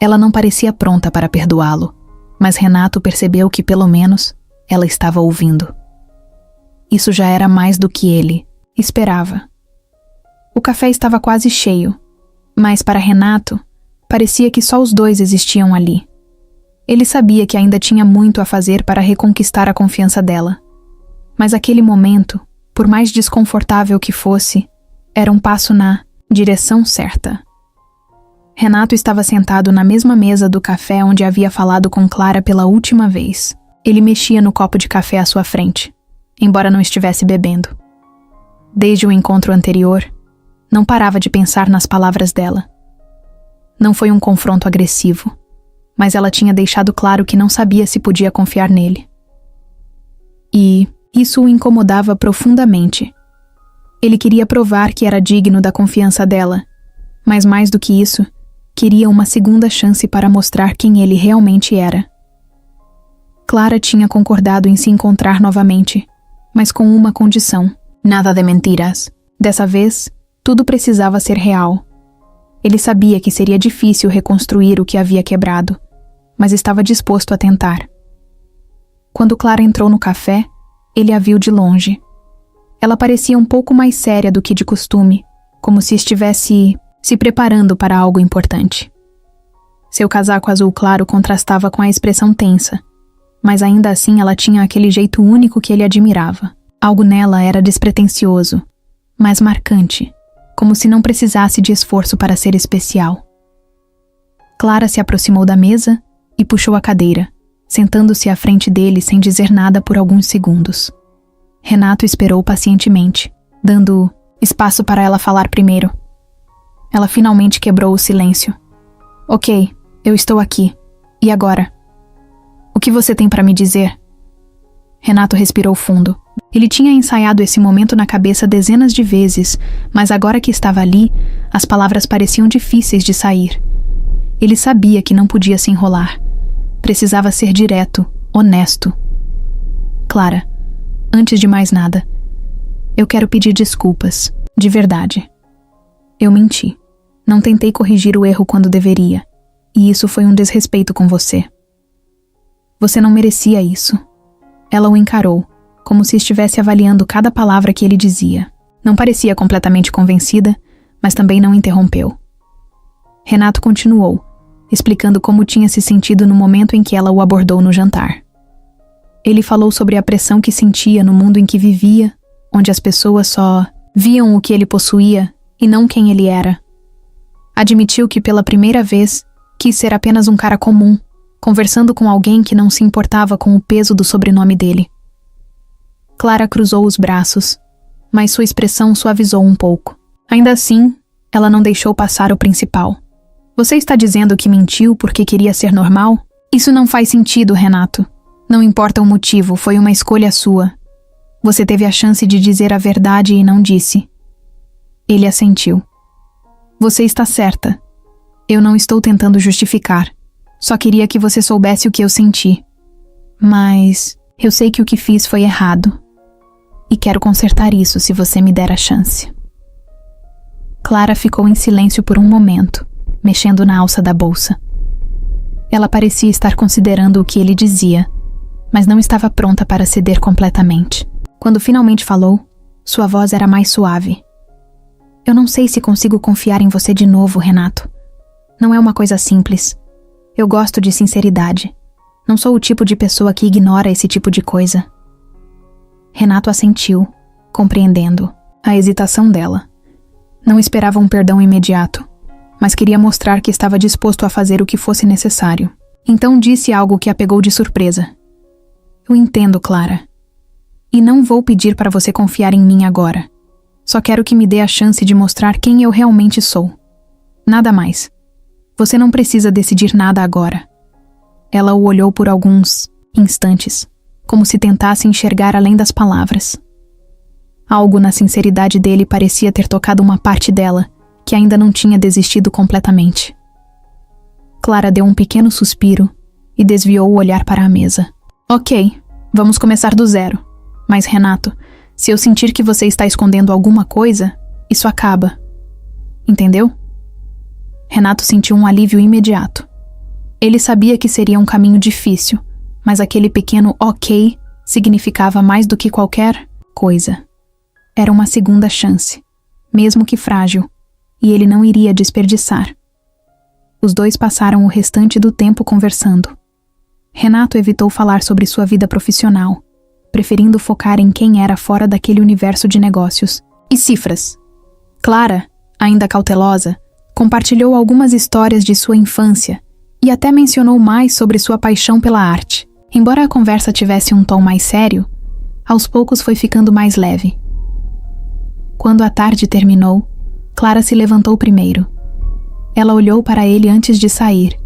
Ela não parecia pronta para perdoá-lo, mas Renato percebeu que, pelo menos, ela estava ouvindo. Isso já era mais do que ele esperava. O café estava quase cheio, mas para Renato, parecia que só os dois existiam ali. Ele sabia que ainda tinha muito a fazer para reconquistar a confiança dela. Mas aquele momento, por mais desconfortável que fosse, era um passo na direção certa. Renato estava sentado na mesma mesa do café onde havia falado com Clara pela última vez. Ele mexia no copo de café à sua frente, embora não estivesse bebendo. Desde o encontro anterior, não parava de pensar nas palavras dela. Não foi um confronto agressivo, mas ela tinha deixado claro que não sabia se podia confiar nele. E isso o incomodava profundamente. Ele queria provar que era digno da confiança dela, mas mais do que isso, queria uma segunda chance para mostrar quem ele realmente era. Clara tinha concordado em se encontrar novamente, mas com uma condição: nada de mentiras. Dessa vez, tudo precisava ser real. Ele sabia que seria difícil reconstruir o que havia quebrado, mas estava disposto a tentar. Quando Clara entrou no café, ele a viu de longe. Ela parecia um pouco mais séria do que de costume, como se estivesse se preparando para algo importante. Seu casaco azul claro contrastava com a expressão tensa, mas ainda assim ela tinha aquele jeito único que ele admirava. Algo nela era despretensioso, mas marcante, como se não precisasse de esforço para ser especial. Clara se aproximou da mesa e puxou a cadeira, sentando-se à frente dele sem dizer nada por alguns segundos. Renato esperou pacientemente, dando espaço para ela falar primeiro. Ela finalmente quebrou o silêncio. Ok, eu estou aqui. E agora? O que você tem para me dizer? Renato respirou fundo. Ele tinha ensaiado esse momento na cabeça dezenas de vezes, mas agora que estava ali, as palavras pareciam difíceis de sair. Ele sabia que não podia se enrolar. Precisava ser direto, honesto. Clara, antes de mais nada, eu quero pedir desculpas, de verdade. Eu menti. Não tentei corrigir o erro quando deveria, e isso foi um desrespeito com você. Você não merecia isso. Ela o encarou, como se estivesse avaliando cada palavra que ele dizia. Não parecia completamente convencida, mas também não interrompeu. Renato continuou, explicando como tinha se sentido no momento em que ela o abordou no jantar. Ele falou sobre a pressão que sentia no mundo em que vivia, onde as pessoas só viam o que ele possuía e não quem ele era. Admitiu que pela primeira vez quis ser apenas um cara comum, conversando com alguém que não se importava com o peso do sobrenome dele. Clara cruzou os braços, mas sua expressão suavizou um pouco. Ainda assim, ela não deixou passar o principal. Você está dizendo que mentiu porque queria ser normal? Isso não faz sentido, Renato. Não importa o motivo, foi uma escolha sua. Você teve a chance de dizer a verdade e não disse. Ele assentiu. Você está certa. Eu não estou tentando justificar. Só queria que você soubesse o que eu senti. Mas eu sei que o que fiz foi errado. E quero consertar isso se você me der a chance. Clara ficou em silêncio por um momento, mexendo na alça da bolsa. Ela parecia estar considerando o que ele dizia, mas não estava pronta para ceder completamente. Quando finalmente falou, sua voz era mais suave. Eu não sei se consigo confiar em você de novo, Renato. Não é uma coisa simples. Eu gosto de sinceridade. Não sou o tipo de pessoa que ignora esse tipo de coisa. Renato assentiu, compreendendo a hesitação dela. Não esperava um perdão imediato, mas queria mostrar que estava disposto a fazer o que fosse necessário. Então disse algo que a pegou de surpresa. Eu entendo, Clara. E não vou pedir para você confiar em mim agora. Só quero que me dê a chance de mostrar quem eu realmente sou. Nada mais. Você não precisa decidir nada agora. Ela o olhou por alguns instantes, como se tentasse enxergar além das palavras. Algo na sinceridade dele parecia ter tocado uma parte dela, que ainda não tinha desistido completamente. Clara deu um pequeno suspiro e desviou o olhar para a mesa. Ok, vamos começar do zero. Mas, Renato, se eu sentir que você está escondendo alguma coisa, isso acaba. Entendeu? Renato sentiu um alívio imediato. Ele sabia que seria um caminho difícil, mas aquele pequeno ok significava mais do que qualquer coisa. Era uma segunda chance, mesmo que frágil, e ele não iria desperdiçar. Os dois passaram o restante do tempo conversando, Renato evitou falar sobre sua vida profissional, preferindo focar em quem era fora daquele universo de negócios e cifras. Clara, ainda cautelosa, compartilhou algumas histórias de sua infância e até mencionou mais sobre sua paixão pela arte. Embora a conversa tivesse um tom mais sério, aos poucos foi ficando mais leve. Quando a tarde terminou, Clara se levantou primeiro. Ela olhou para ele antes de sair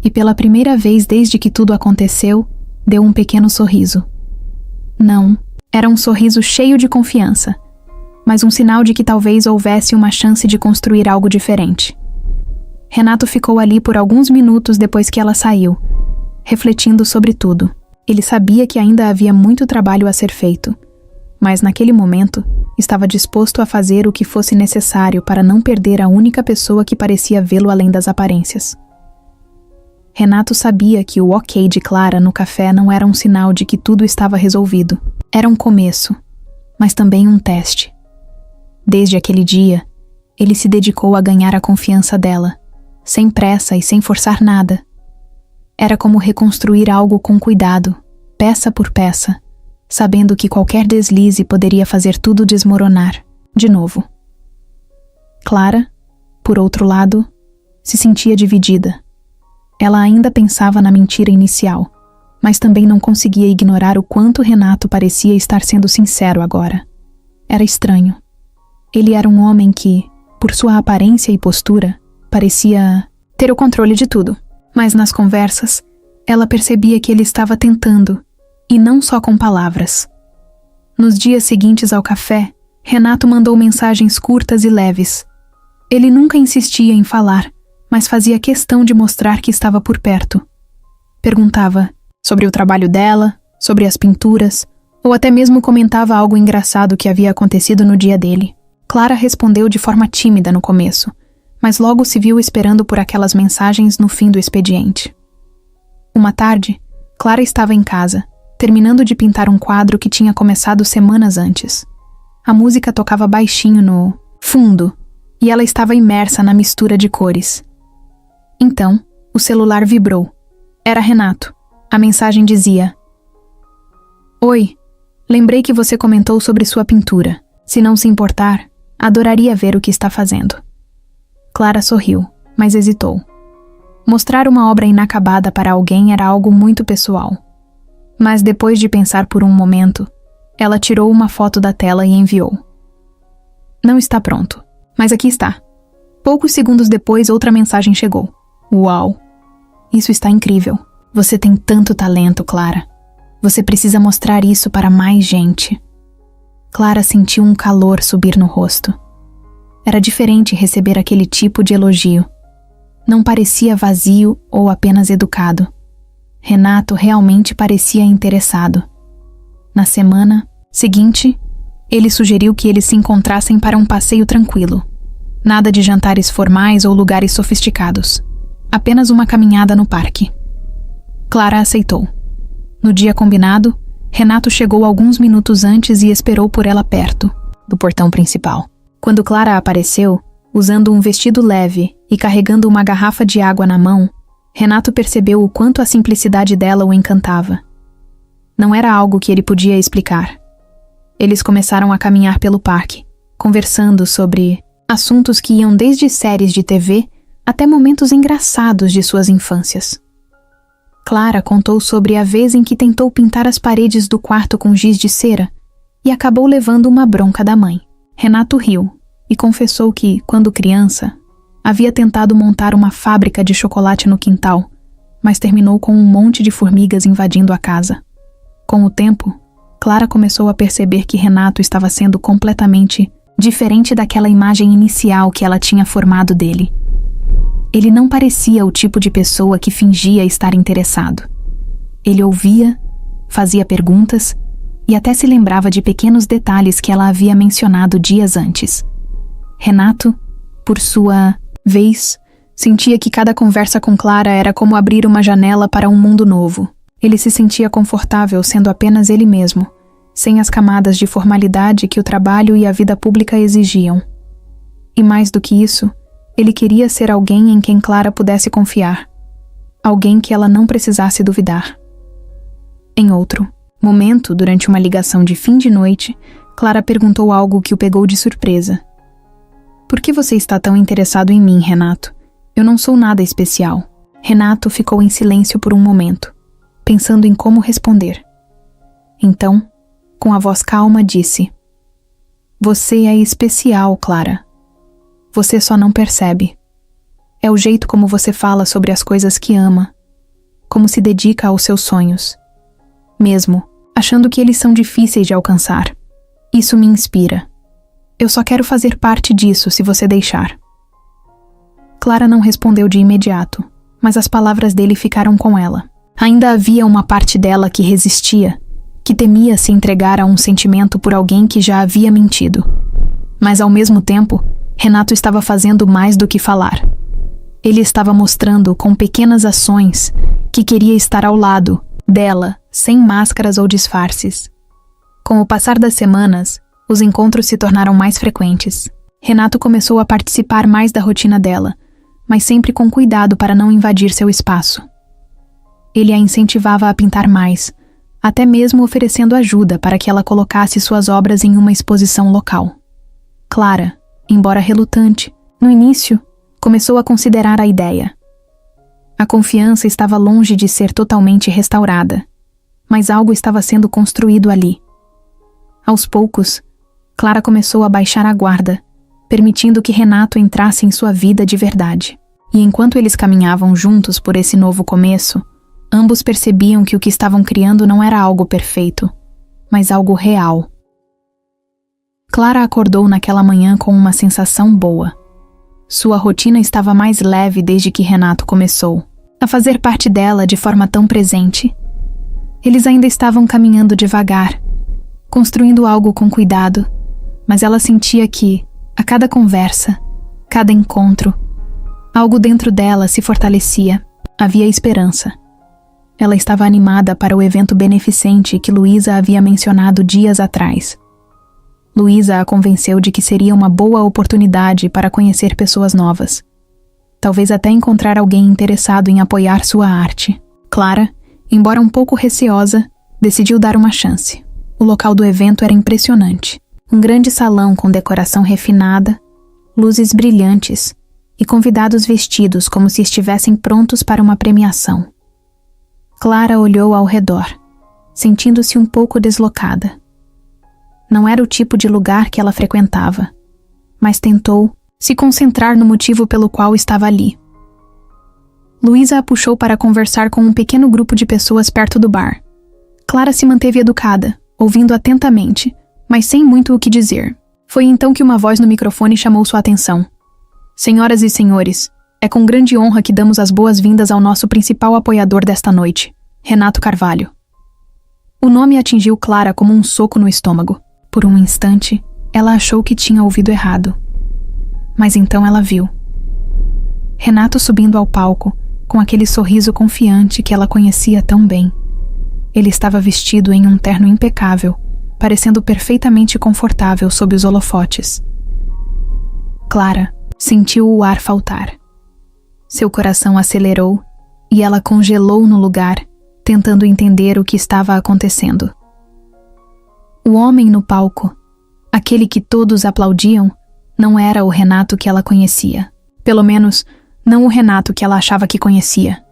e, pela primeira vez desde que tudo aconteceu, deu um pequeno sorriso. Não, era um sorriso cheio de confiança, mas um sinal de que talvez houvesse uma chance de construir algo diferente. Renato ficou ali por alguns minutos depois que ela saiu, refletindo sobre tudo. Ele sabia que ainda havia muito trabalho a ser feito, mas naquele momento estava disposto a fazer o que fosse necessário para não perder a única pessoa que parecia vê-lo além das aparências. Renato sabia que o ok de Clara no café não era um sinal de que tudo estava resolvido. Era um começo, mas também um teste. Desde aquele dia, ele se dedicou a ganhar a confiança dela, sem pressa e sem forçar nada. Era como reconstruir algo com cuidado, peça por peça, sabendo que qualquer deslize poderia fazer tudo desmoronar, de novo. Clara, por outro lado, se sentia dividida. Ela ainda pensava na mentira inicial, mas também não conseguia ignorar o quanto Renato parecia estar sendo sincero agora. Era estranho. Ele era um homem que, por sua aparência e postura, parecia ter o controle de tudo. Mas nas conversas, ela percebia que ele estava tentando, e não só com palavras. Nos dias seguintes ao café, Renato mandou mensagens curtas e leves. Ele nunca insistia em falar, mas fazia questão de mostrar que estava por perto. Perguntava sobre o trabalho dela, sobre as pinturas, ou até mesmo comentava algo engraçado que havia acontecido no dia dele. Clara respondeu de forma tímida no começo, mas logo se viu esperando por aquelas mensagens no fim do expediente. Uma tarde, Clara estava em casa, terminando de pintar um quadro que tinha começado semanas antes. A música tocava baixinho no fundo, e ela estava imersa na mistura de cores. Então, o celular vibrou. Era Renato. A mensagem dizia: Oi, lembrei que você comentou sobre sua pintura. Se não se importar, adoraria ver o que está fazendo. Clara sorriu, mas hesitou. Mostrar uma obra inacabada para alguém era algo muito pessoal. Mas depois de pensar por um momento, ela tirou uma foto da tela e enviou. Não está pronto, mas aqui está. Poucos segundos depois, outra mensagem chegou. Uau! Isso está incrível. Você tem tanto talento, Clara. Você precisa mostrar isso para mais gente. Clara sentiu um calor subir no rosto. Era diferente receber aquele tipo de elogio. Não parecia vazio ou apenas educado. Renato realmente parecia interessado. Na semana seguinte, ele sugeriu que eles se encontrassem para um passeio tranquilo. Nada de jantares formais ou lugares sofisticados. Apenas uma caminhada no parque. Clara aceitou. No dia combinado, Renato chegou alguns minutos antes e esperou por ela perto do portão principal. Quando Clara apareceu, usando um vestido leve e carregando uma garrafa de água na mão, Renato percebeu o quanto a simplicidade dela o encantava. Não era algo que ele podia explicar. Eles começaram a caminhar pelo parque, conversando sobre assuntos que iam desde séries de TV até momentos engraçados de suas infâncias. Clara contou sobre a vez em que tentou pintar as paredes do quarto com giz de cera e acabou levando uma bronca da mãe. Renato riu e confessou que, quando criança, havia tentado montar uma fábrica de chocolate no quintal, mas terminou com um monte de formigas invadindo a casa. Com o tempo, Clara começou a perceber que Renato estava sendo completamente diferente daquela imagem inicial que ela tinha formado dele. Ele não parecia o tipo de pessoa que fingia estar interessado. Ele ouvia, fazia perguntas e até se lembrava de pequenos detalhes que ela havia mencionado dias antes. Renato, por sua vez, sentia que cada conversa com Clara era como abrir uma janela para um mundo novo. Ele se sentia confortável sendo apenas ele mesmo, sem as camadas de formalidade que o trabalho e a vida pública exigiam. E mais do que isso, ele queria ser alguém em quem Clara pudesse confiar. Alguém que ela não precisasse duvidar. Em outro momento, durante uma ligação de fim de noite, Clara perguntou algo que o pegou de surpresa. Por que você está tão interessado em mim, Renato? Eu não sou nada especial. Renato ficou em silêncio por um momento, pensando em como responder. Então, com a voz calma, disse: Você é especial, Clara. Você só não percebe. É o jeito como você fala sobre as coisas que ama, como se dedica aos seus sonhos, mesmo achando que eles são difíceis de alcançar. Isso me inspira. Eu só quero fazer parte disso se você deixar. Clara não respondeu de imediato, mas as palavras dele ficaram com ela. Ainda havia uma parte dela que resistia, que temia se entregar a um sentimento por alguém que já havia mentido. Mas ao mesmo tempo, Renato estava fazendo mais do que falar. Ele estava mostrando com pequenas ações que queria estar ao lado dela, sem máscaras ou disfarces. Com o passar das semanas, os encontros se tornaram mais frequentes. Renato começou a participar mais da rotina dela, mas sempre com cuidado para não invadir seu espaço. Ele a incentivava a pintar mais, até mesmo oferecendo ajuda para que ela colocasse suas obras em uma exposição local. Clara, embora relutante, no início, começou a considerar a ideia. A confiança estava longe de ser totalmente restaurada, mas algo estava sendo construído ali. Aos poucos, Clara começou a baixar a guarda, permitindo que Renato entrasse em sua vida de verdade. E enquanto eles caminhavam juntos por esse novo começo, ambos percebiam que o que estavam criando não era algo perfeito, mas algo real. Clara acordou naquela manhã com uma sensação boa. Sua rotina estava mais leve desde que Renato começou a fazer parte dela de forma tão presente. Eles ainda estavam caminhando devagar, construindo algo com cuidado, mas ela sentia que, a cada conversa, cada encontro, algo dentro dela se fortalecia. Havia esperança. Ela estava animada para o evento beneficente que Luísa havia mencionado dias atrás. Luísa a convenceu de que seria uma boa oportunidade para conhecer pessoas novas. Talvez até encontrar alguém interessado em apoiar sua arte. Clara, embora um pouco receosa, decidiu dar uma chance. O local do evento era impressionante. Um grande salão com decoração refinada, luzes brilhantes e convidados vestidos como se estivessem prontos para uma premiação. Clara olhou ao redor, sentindo-se um pouco deslocada. Não era o tipo de lugar que ela frequentava, mas tentou se concentrar no motivo pelo qual estava ali. Luísa a puxou para conversar com um pequeno grupo de pessoas perto do bar. Clara se manteve educada, ouvindo atentamente, mas sem muito o que dizer. Foi então que uma voz no microfone chamou sua atenção. Senhoras e senhores, é com grande honra que damos as boas-vindas ao nosso principal apoiador desta noite, Renato Carvalho. O nome atingiu Clara como um soco no estômago. Por um instante, ela achou que tinha ouvido errado. Mas então ela viu Renato subindo ao palco, com aquele sorriso confiante que ela conhecia tão bem. Ele estava vestido em um terno impecável, parecendo perfeitamente confortável sob os holofotes. Clara sentiu o ar faltar. Seu coração acelerou e ela congelou no lugar, tentando entender o que estava acontecendo. O homem no palco, aquele que todos aplaudiam, não era o Renato que ela conhecia. Pelo menos, não o Renato que ela achava que conhecia.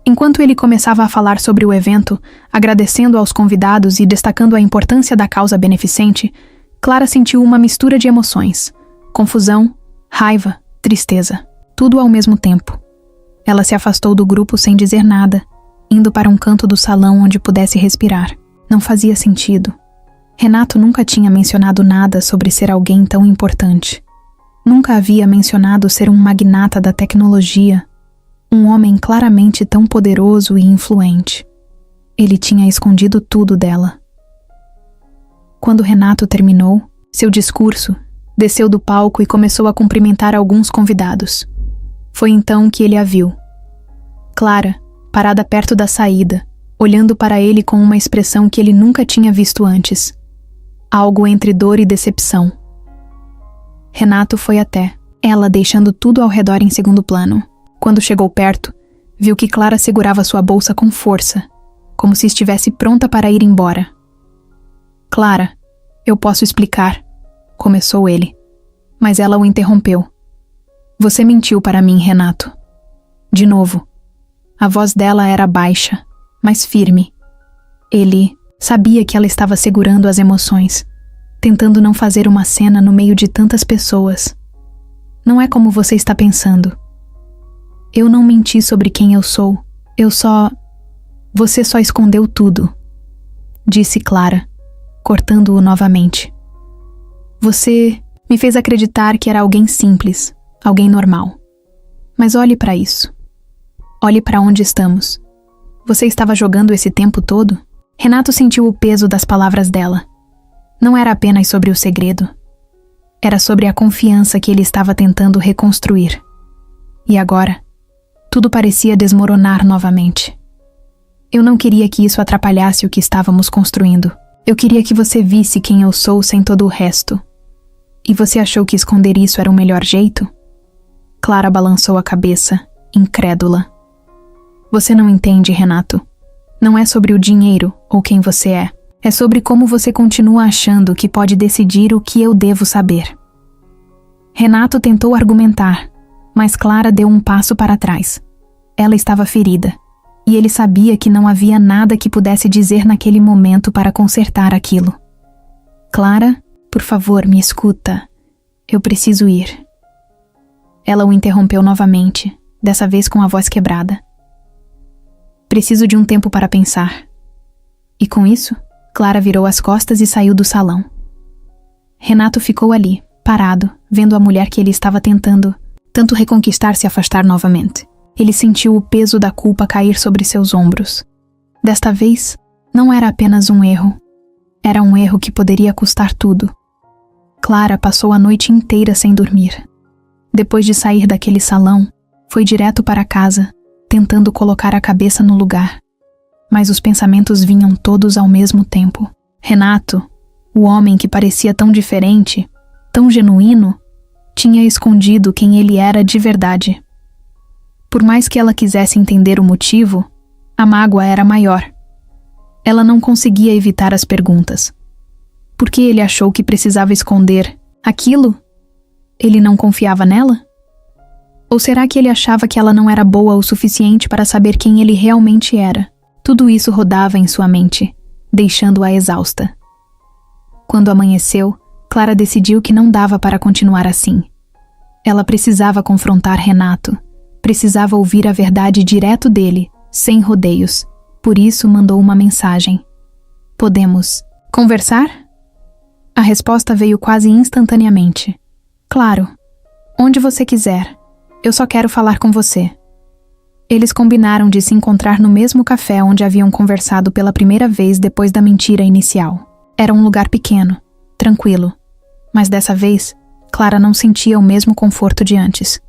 Enquanto ele começava a falar sobre o evento, agradecendo aos convidados e destacando a importância da causa beneficente, Clara sentiu uma mistura de emoções: confusão, raiva, tristeza, tudo ao mesmo tempo. Ela se afastou do grupo sem dizer nada, indo para um canto do salão onde pudesse respirar. Não fazia sentido. Renato nunca tinha mencionado nada sobre ser alguém tão importante. Nunca havia mencionado ser um magnata da tecnologia, um homem claramente tão poderoso e influente. Ele tinha escondido tudo dela. Quando Renato terminou seu discurso, desceu do palco e começou a cumprimentar alguns convidados. Foi então que ele a viu. Clara, parada perto da saída, olhando para ele com uma expressão que ele nunca tinha visto antes. Algo entre dor e decepção. Renato foi até ela, deixando tudo ao redor em segundo plano. Quando chegou perto, viu que Clara segurava sua bolsa com força como se estivesse pronta para ir embora. Clara, eu posso explicar, começou ele, mas ela o interrompeu. Você mentiu para mim, Renato. De novo. A voz dela era baixa, mas firme. Ele sabia que ela estava segurando as emoções, tentando não fazer uma cena no meio de tantas pessoas. Não é como você está pensando. Eu não menti sobre quem eu sou. Você só escondeu tudo, disse Clara, cortando-o novamente. Você me fez acreditar que era alguém simples, alguém normal. Mas olhe para isso. Olhe para onde estamos. Você estava jogando esse tempo todo? Renato sentiu o peso das palavras dela. Não era apenas sobre o segredo. Era sobre a confiança que ele estava tentando reconstruir. E agora, tudo parecia desmoronar novamente. Eu não queria que isso atrapalhasse o que estávamos construindo. Eu queria que você visse quem eu sou sem todo o resto. E você achou que esconder isso era o melhor jeito? Clara balançou a cabeça, incrédula. Você não entende, Renato. Não é sobre o dinheiro ou quem você é. É sobre como você continua achando que pode decidir o que eu devo saber. Renato tentou argumentar, mas Clara deu um passo para trás. Ela estava ferida, e ele sabia que não havia nada que pudesse dizer naquele momento para consertar aquilo. Clara, por favor, me escuta. Eu preciso ir. Ela o interrompeu novamente, dessa vez com a voz quebrada. Preciso de um tempo para pensar. E com isso, Clara virou as costas e saiu do salão. Renato ficou ali, parado, vendo a mulher que ele estava tentando tanto reconquistar se afastar novamente. Ele sentiu o peso da culpa cair sobre seus ombros. Desta vez, não era apenas um erro. Era um erro que poderia custar tudo. Clara passou a noite inteira sem dormir. Depois de sair daquele salão, foi direto para casa, tentando colocar a cabeça no lugar. Mas os pensamentos vinham todos ao mesmo tempo. Renato, o homem que parecia tão diferente, tão genuíno, tinha escondido quem ele era de verdade. Por mais que ela quisesse entender o motivo, a mágoa era maior. Ela não conseguia evitar as perguntas. Por que ele achou que precisava esconder aquilo? Ele não confiava nela? Ou será que ele achava que ela não era boa o suficiente para saber quem ele realmente era? Tudo isso rodava em sua mente, deixando-a exausta. Quando amanheceu, Clara decidiu que não dava para continuar assim. Ela precisava confrontar Renato, precisava ouvir a verdade direto dele, sem rodeios. Por isso mandou uma mensagem. Podemos conversar? A resposta veio quase instantaneamente. Claro, onde você quiser. Eu só quero falar com você. Eles combinaram de se encontrar no mesmo café onde haviam conversado pela primeira vez depois da mentira inicial. Era um lugar pequeno, tranquilo. Mas dessa vez, Clara não sentia o mesmo conforto de antes.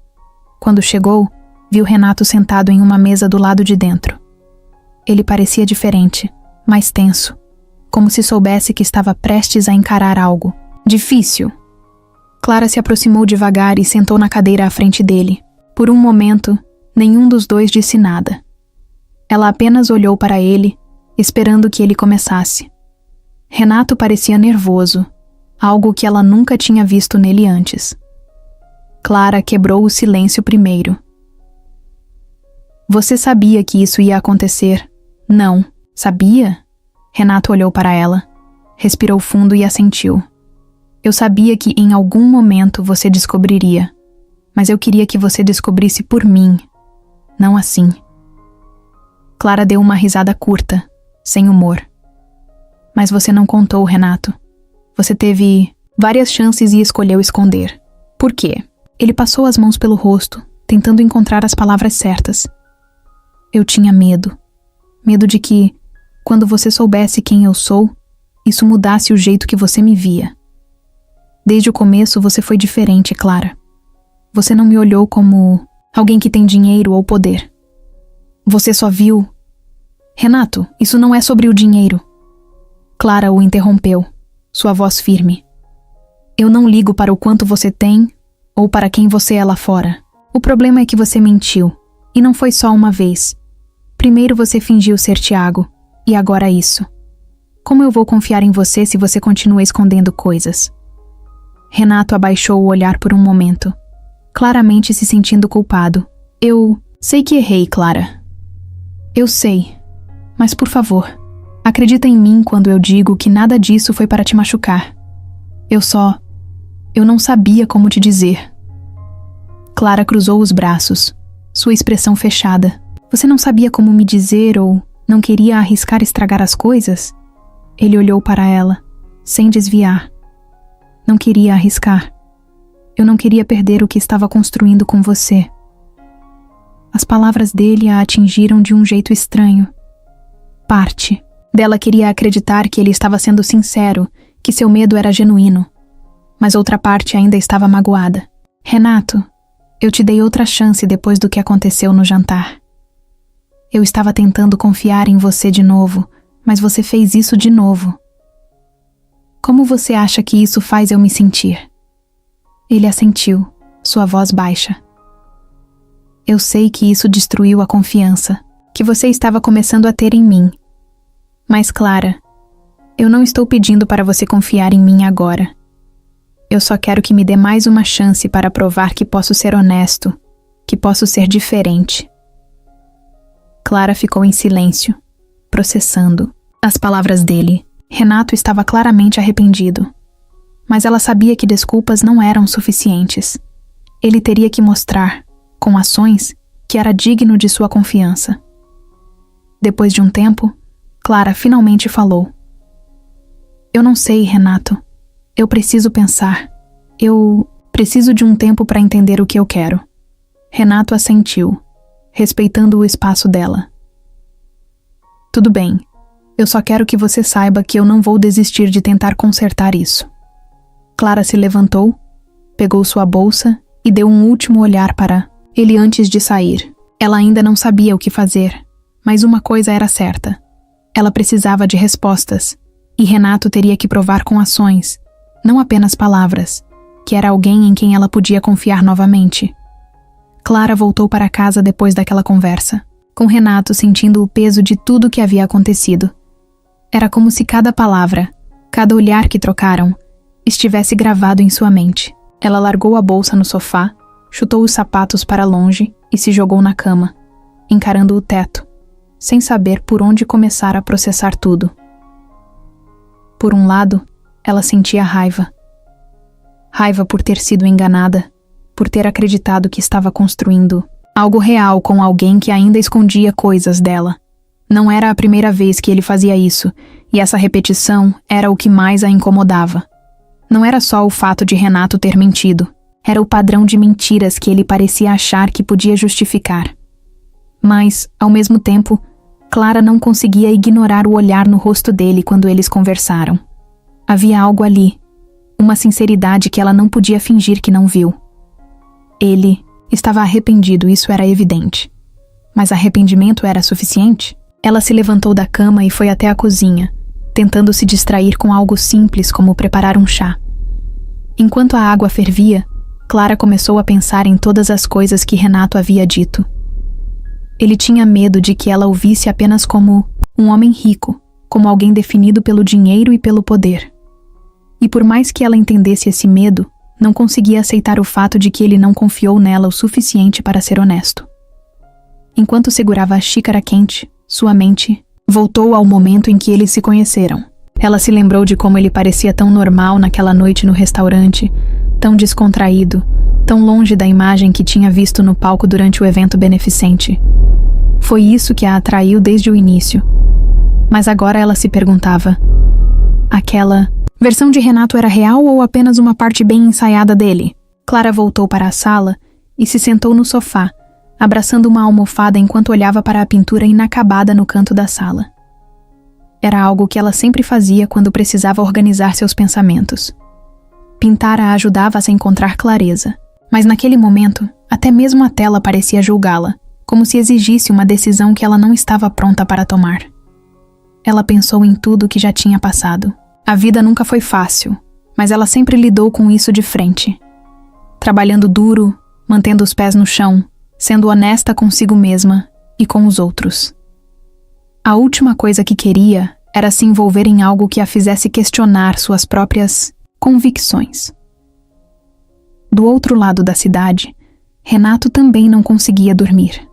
Quando chegou, viu Renato sentado em uma mesa do lado de dentro. Ele parecia diferente, mais tenso, como se soubesse que estava prestes a encarar algo difícil. Clara se aproximou devagar e sentou na cadeira à frente dele. Por um momento, nenhum dos dois disse nada. Ela apenas olhou para ele, esperando que ele começasse. Renato parecia nervoso, algo que ela nunca tinha visto nele antes. Clara quebrou o silêncio primeiro. Você sabia que isso ia acontecer? Não, sabia? Renato olhou para ela, respirou fundo e assentiu. Eu sabia que em algum momento você descobriria, mas eu queria que você descobrisse por mim, não assim. Clara deu uma risada curta, sem humor. Mas você não contou, Renato. Você teve várias chances e escolheu esconder. Por quê? Ele passou as mãos pelo rosto, tentando encontrar as palavras certas. Eu tinha medo. Medo de que, quando você soubesse quem eu sou, isso mudasse o jeito que você me via. Desde o começo você foi diferente, Clara. Você não me olhou como alguém que tem dinheiro ou poder. Você só viu... Renato, isso não é sobre o dinheiro. Clara o interrompeu, sua voz firme. Eu não ligo para o quanto você tem ou para quem você é lá fora. O problema é que você mentiu, e não foi só uma vez. Primeiro você fingiu ser Tiago, E agora isso. Como eu vou confiar em você se você continua escondendo coisas? Renato abaixou o olhar por um momento, claramente se sentindo culpado. Eu sei que errei, Clara. Eu sei. Mas por favor, acredita em mim quando eu digo que nada disso foi para te machucar. Eu não sabia como te dizer. Clara cruzou os braços, sua expressão fechada. Você não sabia como me dizer ou não queria arriscar estragar as coisas? Ele olhou para ela, sem desviar. Não queria arriscar. Eu não queria perder o que estava construindo com você. As palavras dele a atingiram de um jeito estranho. Parte dela queria acreditar que ele estava sendo sincero, que seu medo era genuíno. Mas outra parte ainda estava magoada. Renato, eu te dei outra chance depois do que aconteceu no jantar. Eu estava tentando confiar em você de novo, mas você fez isso de novo. Como você acha que isso faz eu me sentir? Ele assentiu, sua voz baixa. Eu sei que isso destruiu a confiança que você estava começando a ter em mim. Mas, Clara, eu não estou pedindo para você confiar em mim agora. Eu só quero que me dê mais uma chance para provar que posso ser honesto, que posso ser diferente. Clara ficou em silêncio, processando as palavras dele. Renato estava claramente arrependido. Mas ela sabia que desculpas não eram suficientes. Ele teria que mostrar, com ações, que era digno de sua confiança. Depois de um tempo, Clara finalmente falou. Eu não sei, Renato. Eu preciso pensar. Eu preciso de um tempo para entender o que eu quero. Renato assentiu, respeitando o espaço dela. Tudo bem. Eu só quero que você saiba que eu não vou desistir de tentar consertar isso. Clara se levantou, pegou sua bolsa e deu um último olhar para ele antes de sair. Ela ainda não sabia o que fazer, mas uma coisa era certa. Ela precisava de respostas, e Renato teria que provar com ações, não apenas palavras, que era alguém em quem ela podia confiar novamente. Clara voltou para casa depois daquela conversa, com Renato sentindo o peso de tudo que havia acontecido. Era como se cada palavra, cada olhar que trocaram, estivesse gravado em sua mente. Ela largou a bolsa no sofá, chutou os sapatos para longe e se jogou na cama, encarando o teto, sem saber por onde começar a processar tudo. Por um lado, ela sentia raiva. Raiva por ter sido enganada, por ter acreditado que estava construindo algo real com alguém que ainda escondia coisas dela. Não era a primeira vez que ele fazia isso, e essa repetição era o que mais a incomodava. Não era só o fato de Renato ter mentido, era o padrão de mentiras que ele parecia achar que podia justificar. Mas, ao mesmo tempo, Clara não conseguia ignorar o olhar no rosto dele quando eles conversaram. Havia algo ali, uma sinceridade que ela não podia fingir que não viu. Ele estava arrependido, isso era evidente. Mas arrependimento era suficiente? Ela se levantou da cama e foi até a cozinha, tentando se distrair com algo simples como preparar um chá. Enquanto a água fervia, Clara começou a pensar em todas as coisas que Renato havia dito. Ele tinha medo de que ela o visse apenas como um homem rico, como alguém definido pelo dinheiro e pelo poder. E por mais que ela entendesse esse medo, não conseguia aceitar o fato de que ele não confiou nela o suficiente para ser honesto. Enquanto segurava a xícara quente, sua mente voltou ao momento em que eles se conheceram. Ela se lembrou de como ele parecia tão normal naquela noite no restaurante, tão descontraído, tão longe da imagem que tinha visto no palco durante o evento beneficente. Foi isso que a atraiu desde o início. Mas agora ela se perguntava: aquela versão de Renato era real ou apenas uma parte bem ensaiada dele? Clara voltou para a sala e se sentou no sofá, abraçando uma almofada enquanto olhava para a pintura inacabada no canto da sala. Era algo que ela sempre fazia quando precisava organizar seus pensamentos. Pintar a ajudava a se encontrar clareza, mas naquele momento, até mesmo a tela parecia julgá-la, como se exigisse uma decisão que ela não estava pronta para tomar. Ela pensou em tudo que já tinha passado. A vida nunca foi fácil, mas ela sempre lidou com isso de frente. Trabalhando duro, mantendo os pés no chão, sendo honesta consigo mesma e com os outros. A última coisa que queria era se envolver em algo que a fizesse questionar suas próprias convicções. Do outro lado da cidade, Renato também não conseguia dormir.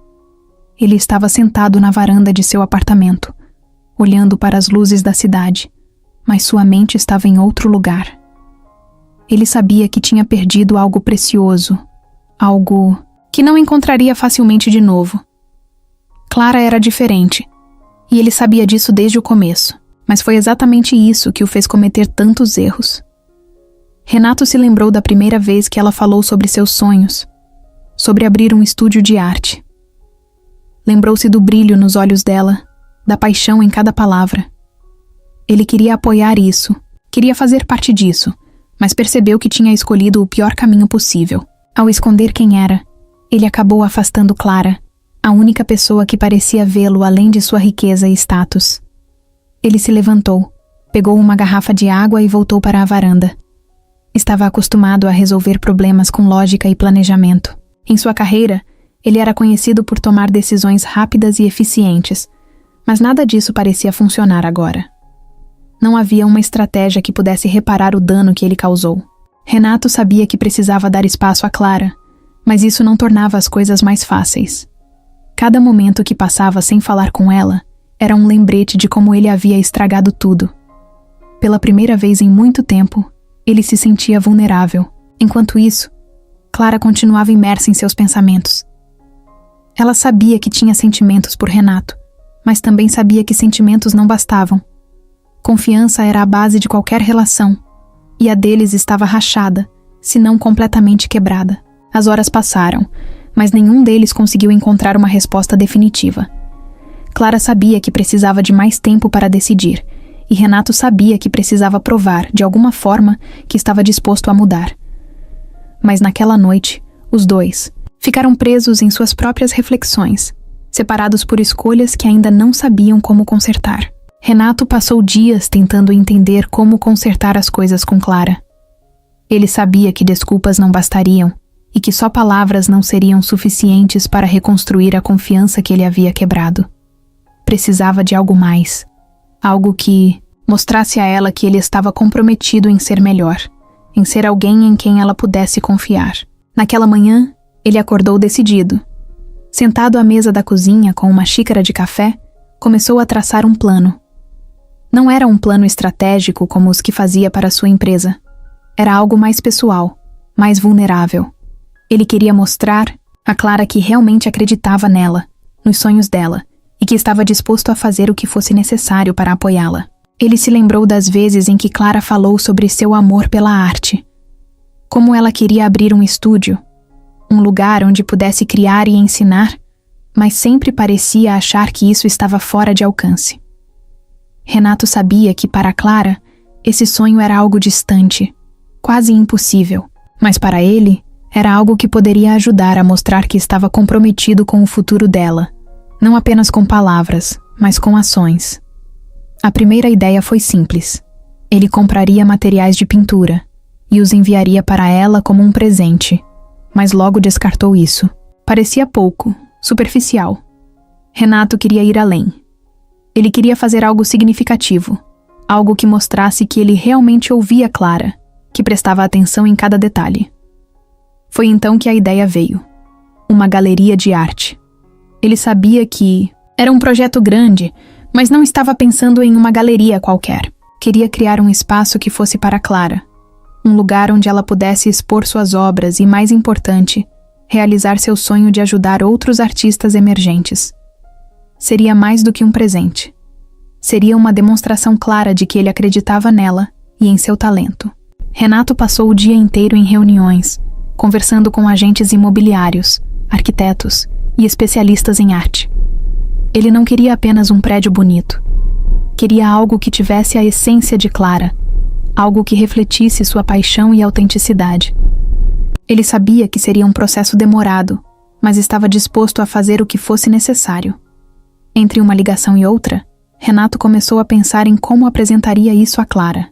Ele estava sentado na varanda de seu apartamento, olhando para as luzes da cidade, mas sua mente estava em outro lugar. Ele sabia que tinha perdido algo precioso, algo que não encontraria facilmente de novo. Clara era diferente, e ele sabia disso desde o começo, mas foi exatamente isso que o fez cometer tantos erros. Renato se lembrou da primeira vez que ela falou sobre seus sonhos, sobre abrir um estúdio de arte. Lembrou-se do brilho nos olhos dela, da paixão em cada palavra. Ele queria apoiar isso, queria fazer parte disso, mas percebeu que tinha escolhido o pior caminho possível. Ao esconder quem era, ele acabou afastando Clara, a única pessoa que parecia vê-lo além de sua riqueza e status. Ele se levantou, pegou uma garrafa de água e voltou para a varanda. Estava acostumado a resolver problemas com lógica e planejamento. Em sua carreira, ele era conhecido por tomar decisões rápidas e eficientes, mas nada disso parecia funcionar agora. Não havia uma estratégia que pudesse reparar o dano que ele causou. Renato sabia que precisava dar espaço a Clara, mas isso não tornava as coisas mais fáceis. Cada momento que passava sem falar com ela era um lembrete de como ele havia estragado tudo. Pela primeira vez em muito tempo, ele se sentia vulnerável. Enquanto isso, Clara continuava imersa em seus pensamentos. Ela sabia que tinha sentimentos por Renato, mas também sabia que sentimentos não bastavam. Confiança era a base de qualquer relação, e a deles estava rachada, se não completamente quebrada. As horas passaram, mas nenhum deles conseguiu encontrar uma resposta definitiva. Clara sabia que precisava de mais tempo para decidir, e Renato sabia que precisava provar, de alguma forma, que estava disposto a mudar. Mas naquela noite, os dois ficaram presos em suas próprias reflexões, separados por escolhas que ainda não sabiam como consertar. Renato passou dias tentando entender como consertar as coisas com Clara. Ele sabia que desculpas não bastariam e que só palavras não seriam suficientes para reconstruir a confiança que ele havia quebrado. Precisava de algo mais, algo que mostrasse a ela que ele estava comprometido em ser melhor, em ser alguém em quem ela pudesse confiar. Naquela manhã, ele acordou decidido. Sentado à mesa da cozinha com uma xícara de café, começou a traçar um plano. Não era um plano estratégico como os que fazia para sua empresa. Era algo mais pessoal, mais vulnerável. Ele queria mostrar a Clara que realmente acreditava nela, nos sonhos dela, e que estava disposto a fazer o que fosse necessário para apoiá-la. Ele se lembrou das vezes em que Clara falou sobre seu amor pela arte. Como ela queria abrir um estúdio, um lugar onde pudesse criar e ensinar, mas sempre parecia achar que isso estava fora de alcance. Renato sabia que para Clara, esse sonho era algo distante, quase impossível, mas para ele, era algo que poderia ajudar a mostrar que estava comprometido com o futuro dela, não apenas com palavras, mas com ações. A primeira ideia foi simples. Ele compraria materiais de pintura e os enviaria para ela como um presente, mas logo descartou isso. Parecia pouco, superficial. Renato queria ir além. Ele queria fazer algo significativo, algo que mostrasse que ele realmente ouvia Clara, que prestava atenção em cada detalhe. Foi então que a ideia veio. Uma galeria de arte. Ele sabia que era um projeto grande, mas não estava pensando em uma galeria qualquer. Queria criar um espaço que fosse para Clara, um lugar onde ela pudesse expor suas obras e, mais importante, realizar seu sonho de ajudar outros artistas emergentes. Seria mais do que um presente. Seria uma demonstração clara de que ele acreditava nela e em seu talento. Renato passou o dia inteiro em reuniões, conversando com agentes imobiliários, arquitetos e especialistas em arte. Ele não queria apenas um prédio bonito. Queria algo que tivesse a essência de Clara, algo que refletisse sua paixão e autenticidade. Ele sabia que seria um processo demorado, mas estava disposto a fazer o que fosse necessário. Entre uma ligação e outra, Renato começou a pensar em como apresentaria isso a Clara.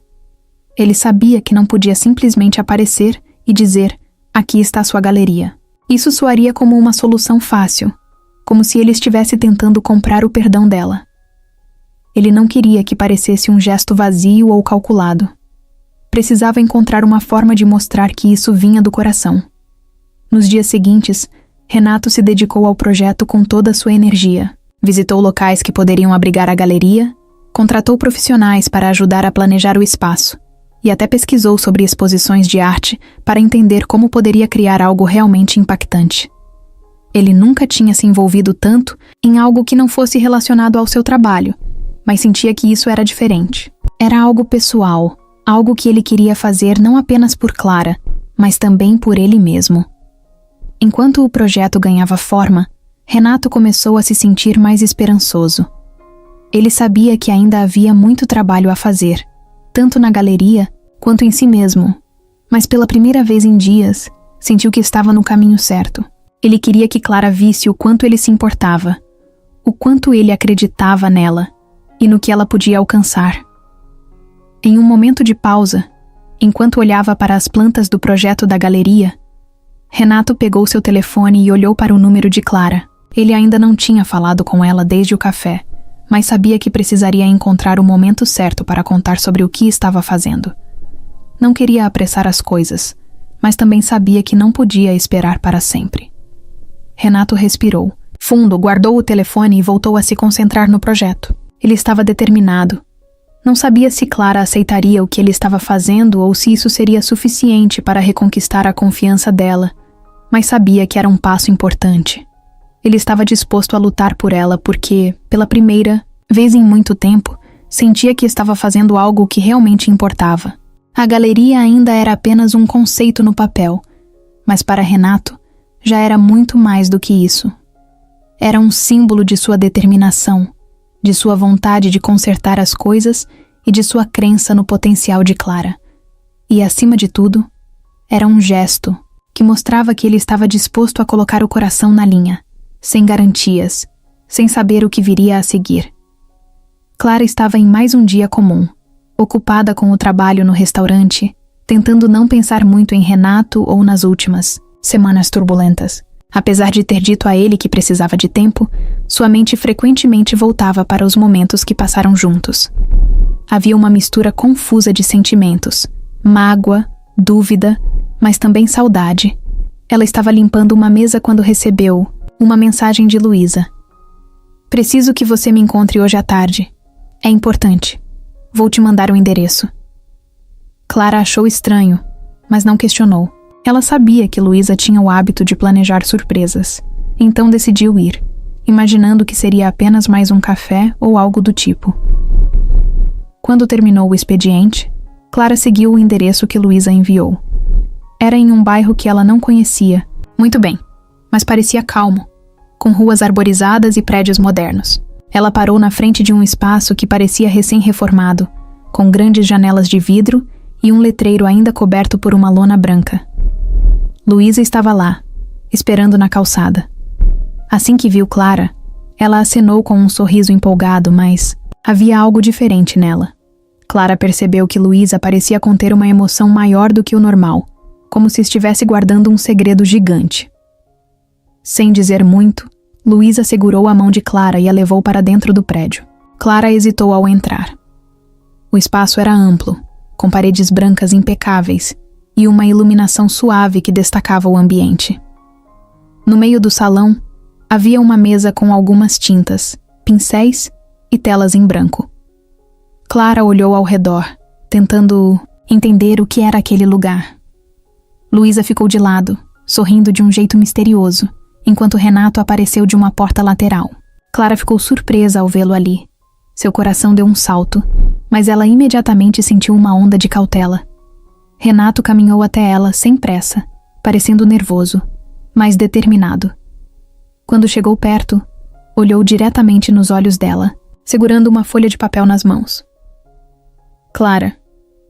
Ele sabia que não podia simplesmente aparecer e dizer: "Aqui está sua galeria". Isso soaria como uma solução fácil, como se ele estivesse tentando comprar o perdão dela. Ele não queria que parecesse um gesto vazio ou calculado. Precisava encontrar uma forma de mostrar que isso vinha do coração. Nos dias seguintes, Renato se dedicou ao projeto com toda a sua energia. Visitou locais que poderiam abrigar a galeria, contratou profissionais para ajudar a planejar o espaço e até pesquisou sobre exposições de arte para entender como poderia criar algo realmente impactante. Ele nunca tinha se envolvido tanto em algo que não fosse relacionado ao seu trabalho, mas sentia que isso era diferente. Era algo pessoal, algo que ele queria fazer não apenas por Clara, mas também por ele mesmo. Enquanto o projeto ganhava forma, Renato começou a se sentir mais esperançoso. Ele sabia que ainda havia muito trabalho a fazer, tanto na galeria quanto em si mesmo, mas pela primeira vez em dias, sentiu que estava no caminho certo. Ele queria que Clara visse o quanto ele se importava, o quanto ele acreditava nela e no que ela podia alcançar. Em um momento de pausa, enquanto olhava para as plantas do projeto da galeria, Renato pegou seu telefone e olhou para o número de Clara. Ele ainda não tinha falado com ela desde o café, mas sabia que precisaria encontrar o momento certo para contar sobre o que estava fazendo. Não queria apressar as coisas, mas também sabia que não podia esperar para sempre. Renato respirou fundo, guardou o telefone e voltou a se concentrar no projeto. Ele estava determinado. Não sabia se Clara aceitaria o que ele estava fazendo ou se isso seria suficiente para reconquistar a confiança dela, mas sabia que era um passo importante. Ele estava disposto a lutar por ela porque, pela primeira vez em muito tempo, sentia que estava fazendo algo que realmente importava. A galeria ainda era apenas um conceito no papel, mas para Renato já era muito mais do que isso. Era um símbolo de sua determinação, de sua vontade de consertar as coisas e de sua crença no potencial de Clara. E, acima de tudo, era um gesto que mostrava que ele estava disposto a colocar o coração na linha, sem garantias, sem saber o que viria a seguir. Clara estava em mais um dia comum, ocupada com o trabalho no restaurante, tentando não pensar muito em Renato ou nas últimas semanas turbulentas. Apesar de ter dito a ele que precisava de tempo, sua mente frequentemente voltava para os momentos que passaram juntos. Havia uma mistura confusa de sentimentos, mágoa, dúvida, mas também saudade. Ela estava limpando uma mesa quando recebeu uma mensagem de Luísa. Preciso que você me encontre hoje à tarde. É importante. Vou te mandar o endereço. Clara achou estranho, mas não questionou. Ela sabia que Luísa tinha o hábito de planejar surpresas, então decidiu ir, imaginando que seria apenas mais um café ou algo do tipo. Quando terminou o expediente, Clara seguiu o endereço que Luísa enviou. Era em um bairro que ela não conhecia muito bem, mas parecia calmo, com ruas arborizadas e prédios modernos. Ela parou na frente de um espaço que parecia recém-reformado, com grandes janelas de vidro e um letreiro ainda coberto por uma lona branca. Luísa estava lá, esperando na calçada. Assim que viu Clara, ela acenou com um sorriso empolgado, mas havia algo diferente nela. Clara percebeu que Luísa parecia conter uma emoção maior do que o normal, como se estivesse guardando um segredo gigante. Sem dizer muito, Luísa segurou a mão de Clara e a levou para dentro do prédio. Clara hesitou ao entrar. O espaço era amplo, com paredes brancas impecáveis e uma iluminação suave que destacava o ambiente. No meio do salão, havia uma mesa com algumas tintas, pincéis e telas em branco. Clara olhou ao redor, tentando entender o que era aquele lugar. Luísa ficou de lado, sorrindo de um jeito misterioso, enquanto Renato apareceu de uma porta lateral. Clara ficou surpresa ao vê-lo ali. Seu coração deu um salto, mas ela imediatamente sentiu uma onda de cautela. Renato caminhou até ela sem pressa, parecendo nervoso, mas determinado. Quando chegou perto, olhou diretamente nos olhos dela, segurando uma folha de papel nas mãos. Clara,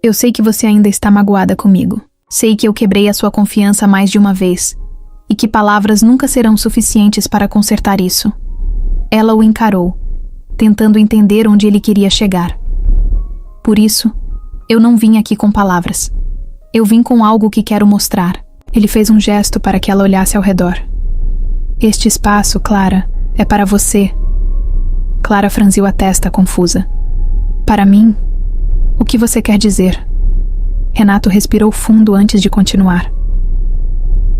eu sei que você ainda está magoada comigo. Sei que eu quebrei a sua confiança mais de uma vez, e que palavras nunca serão suficientes para consertar isso. Ela o encarou, tentando entender onde ele queria chegar. Por isso, eu não vim aqui com palavras. Eu vim com algo que quero mostrar. Ele fez um gesto para que ela olhasse ao redor. Este espaço, Clara, é para você. Clara franziu a testa, confusa. Para mim? O que você quer dizer? Renato respirou fundo antes de continuar.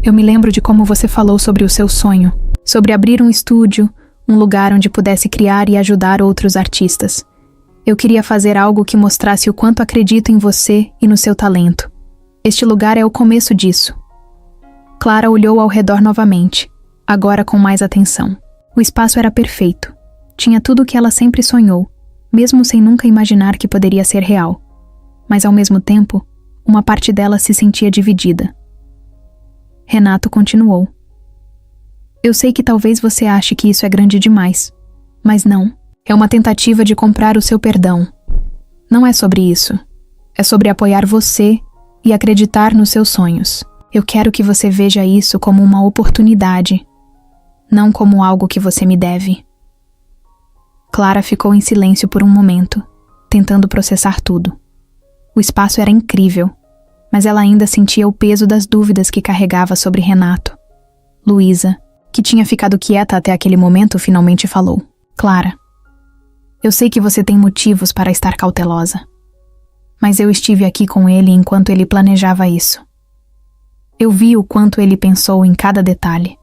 Eu me lembro de como você falou sobre o seu sonho, sobre abrir um estúdio, um lugar onde pudesse criar e ajudar outros artistas. Eu queria fazer algo que mostrasse o quanto acredito em você e no seu talento. Este lugar é o começo disso. Clara olhou ao redor novamente, agora com mais atenção. O espaço era perfeito. Tinha tudo o que ela sempre sonhou, mesmo sem nunca imaginar que poderia ser real. Mas ao mesmo tempo, uma parte dela se sentia dividida. Renato continuou. Eu sei que talvez você ache que isso é grande demais, mas não. É uma tentativa de comprar o seu perdão. Não é sobre isso. É sobre apoiar você e acreditar nos seus sonhos. Eu quero que você veja isso como uma oportunidade, não como algo que você me deve. Clara ficou em silêncio por um momento, tentando processar tudo. O espaço era incrível, mas ela ainda sentia o peso das dúvidas que carregava sobre Renato. Luísa, que tinha ficado quieta até aquele momento, finalmente falou. Clara, eu sei que você tem motivos para estar cautelosa, mas eu estive aqui com ele enquanto ele planejava isso. Eu vi o quanto ele pensou em cada detalhe,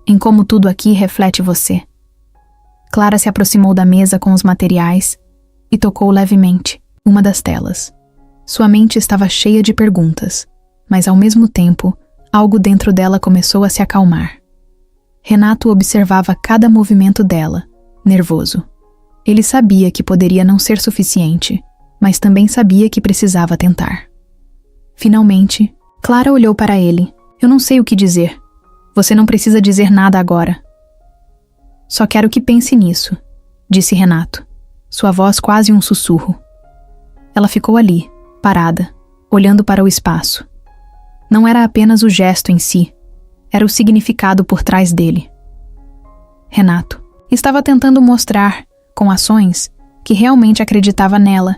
em como tudo aqui reflete você. Clara se aproximou da mesa com os materiais e tocou levemente uma das telas. Sua mente estava cheia de perguntas, mas ao mesmo tempo, algo dentro dela começou a se acalmar. Renato observava cada movimento dela, nervoso. Ele sabia que poderia não ser suficiente, mas também sabia que precisava tentar. Finalmente, Clara olhou para ele. Eu não sei o que dizer. Você não precisa dizer nada agora. Só quero que pense nisso, disse Renato, sua voz quase um sussurro. Ela ficou ali, parada, olhando para o espaço. Não era apenas o gesto em si, era o significado por trás dele. Renato estava tentando mostrar, com ações, que realmente acreditava nela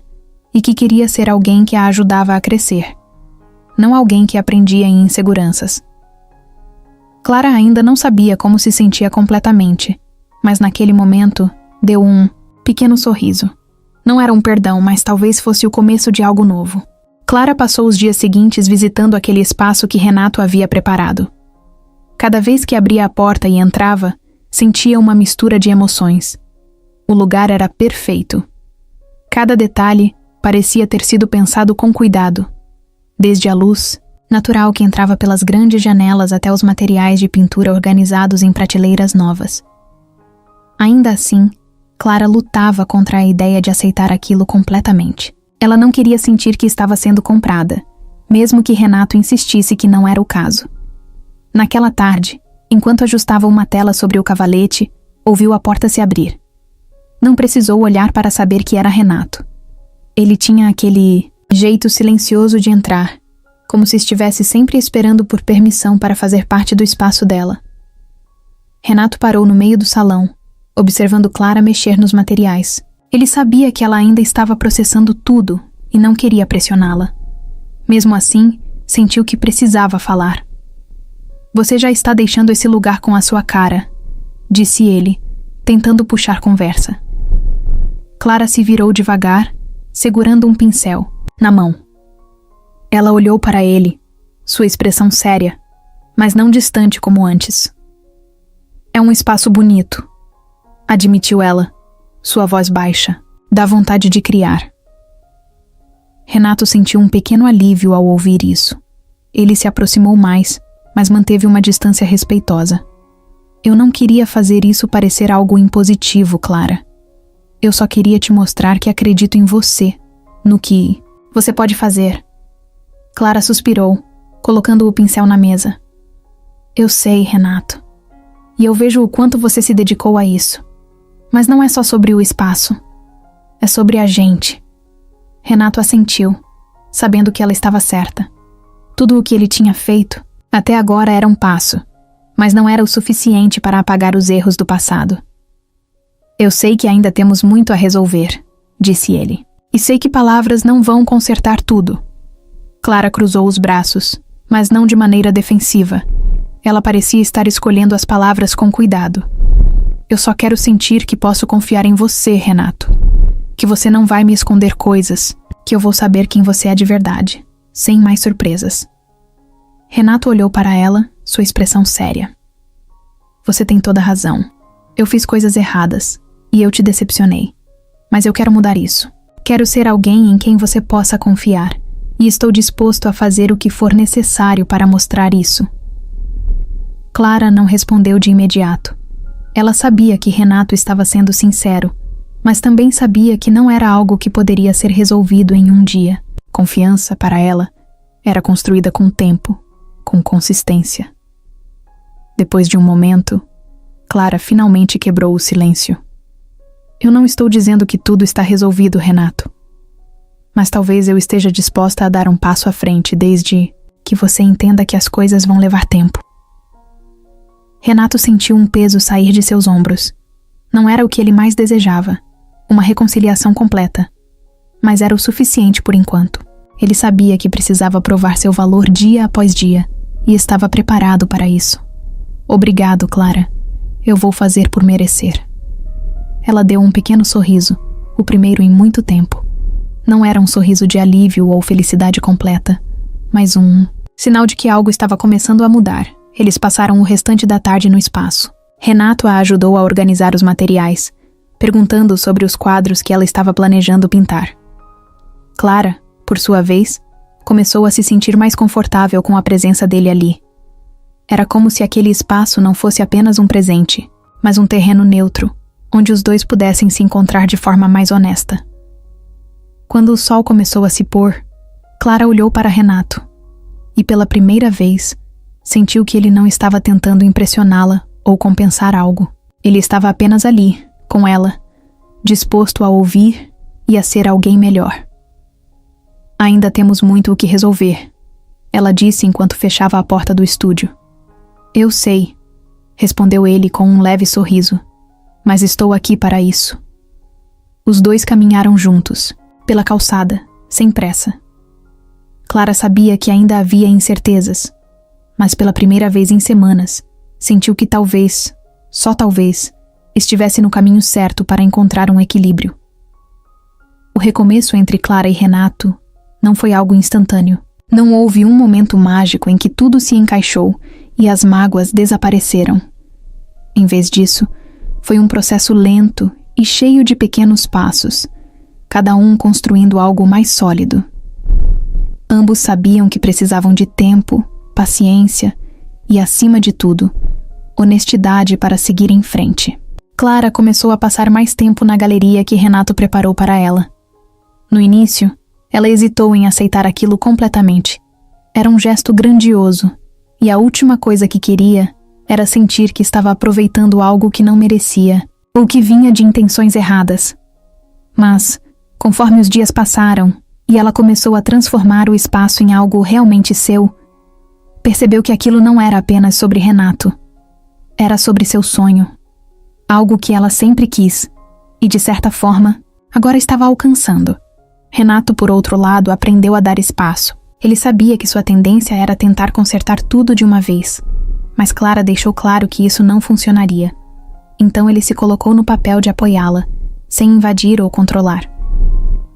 e que queria ser alguém que a ajudava a crescer, não alguém que aprendia em inseguranças. Clara ainda não sabia como se sentia completamente, mas naquele momento deu um pequeno sorriso. Não era um perdão, mas talvez fosse o começo de algo novo. Clara passou os dias seguintes visitando aquele espaço que Renato havia preparado. Cada vez que abria a porta e entrava, sentia uma mistura de emoções. O lugar era perfeito. Cada detalhe parecia ter sido pensado com cuidado. Desde a luz, natural que entrava pelas grandes janelas até os materiais de pintura organizados em prateleiras novas. Ainda assim, Clara lutava contra a ideia de aceitar aquilo completamente. Ela não queria sentir que estava sendo comprada, mesmo que Renato insistisse que não era o caso. Naquela tarde, enquanto ajustava uma tela sobre o cavalete, ouviu a porta se abrir. Não precisou olhar para saber que era Renato. Ele tinha aquele jeito silencioso de entrar, como se estivesse sempre esperando por permissão para fazer parte do espaço dela. Renato parou no meio do salão, observando Clara mexer nos materiais. Ele sabia que ela ainda estava processando tudo e não queria pressioná-la. Mesmo assim, sentiu que precisava falar. Você já está deixando esse lugar com a sua cara, disse ele, tentando puxar conversa. Clara se virou devagar, segurando um pincel na mão. Ela olhou para ele, sua expressão séria, mas não distante como antes. É um espaço bonito, admitiu ela, sua voz baixa. Dá vontade de criar. Renato sentiu um pequeno alívio ao ouvir isso. Ele se aproximou mais, mas manteve uma distância respeitosa. Eu não queria fazer isso parecer algo impositivo, Clara. Eu só queria te mostrar que acredito em você, no que você pode fazer. Clara suspirou, colocando o pincel na mesa. Eu sei, Renato. E eu vejo o quanto você se dedicou a isso. Mas não é só sobre o espaço. É sobre a gente. Renato assentiu, sabendo que ela estava certa. Tudo o que ele tinha feito, até agora, era um passo, mas não era o suficiente para apagar os erros do passado. Eu sei que ainda temos muito a resolver, disse ele. E sei que palavras não vão consertar tudo. Clara cruzou os braços, mas não de maneira defensiva. Ela parecia estar escolhendo as palavras com cuidado. Eu só quero sentir que posso confiar em você, Renato. Que você não vai me esconder coisas, que eu vou saber quem você é de verdade, sem mais surpresas. Renato olhou para ela, sua expressão séria. Você tem toda a razão. Eu fiz coisas erradas, e eu te decepcionei. Mas eu quero mudar isso. Quero ser alguém em quem você possa confiar, e estou disposto a fazer o que for necessário para mostrar isso. Clara não respondeu de imediato. Ela sabia que Renato estava sendo sincero, mas também sabia que não era algo que poderia ser resolvido em um dia. Confiança, para ela, era construída com tempo, com consistência. Depois de um momento, Clara finalmente quebrou o silêncio. Eu não estou dizendo que tudo está resolvido, Renato. Mas talvez eu esteja disposta a dar um passo à frente desde que você entenda que as coisas vão levar tempo. Renato sentiu um peso sair de seus ombros. Não era o que ele mais desejava, uma reconciliação completa. Mas era o suficiente por enquanto. Ele sabia que precisava provar seu valor dia após dia, e estava preparado para isso. Obrigado, Clara. Eu vou fazer por merecer. Ela deu um pequeno sorriso, o primeiro em muito tempo. Não era um sorriso de alívio ou felicidade completa, mas um sinal de que algo estava começando a mudar. Eles passaram o restante da tarde no espaço. Renato a ajudou a organizar os materiais, perguntando sobre os quadros que ela estava planejando pintar. Clara, por sua vez, começou a se sentir mais confortável com a presença dele ali. Era como se aquele espaço não fosse apenas um presente, mas um terreno neutro, onde os dois pudessem se encontrar de forma mais honesta. Quando o sol começou a se pôr, Clara olhou para Renato, e pela primeira vez, sentiu que ele não estava tentando impressioná-la ou compensar algo. Ele estava apenas ali, com ela, disposto a ouvir e a ser alguém melhor. Ainda temos muito o que resolver, ela disse enquanto fechava a porta do estúdio. Eu sei, respondeu ele com um leve sorriso, mas estou aqui para isso. Os dois caminharam juntos, pela calçada, sem pressa. Clara sabia que ainda havia incertezas, mas pela primeira vez em semanas, sentiu que talvez, só talvez, estivesse no caminho certo para encontrar um equilíbrio. O recomeço entre Clara e Renato não foi algo instantâneo. Não houve um momento mágico em que tudo se encaixou e as mágoas desapareceram. Em vez disso, foi um processo lento e cheio de pequenos passos, cada um construindo algo mais sólido. Ambos sabiam que precisavam de tempo, paciência e, acima de tudo, honestidade para seguir em frente. Clara começou a passar mais tempo na galeria que Renato preparou para ela. No início, ela hesitou em aceitar aquilo completamente. Era um gesto grandioso, e a última coisa que queria era sentir que estava aproveitando algo que não merecia, ou que vinha de intenções erradas. Mas, conforme os dias passaram, e ela começou a transformar o espaço em algo realmente seu, percebeu que aquilo não era apenas sobre Renato. Era sobre seu sonho. Algo que ela sempre quis, e de certa forma, agora estava alcançando. Renato, por outro lado, aprendeu a dar espaço. Ele sabia que sua tendência era tentar consertar tudo de uma vez, mas Clara deixou claro que isso não funcionaria. Então ele se colocou no papel de apoiá-la, sem invadir ou controlar.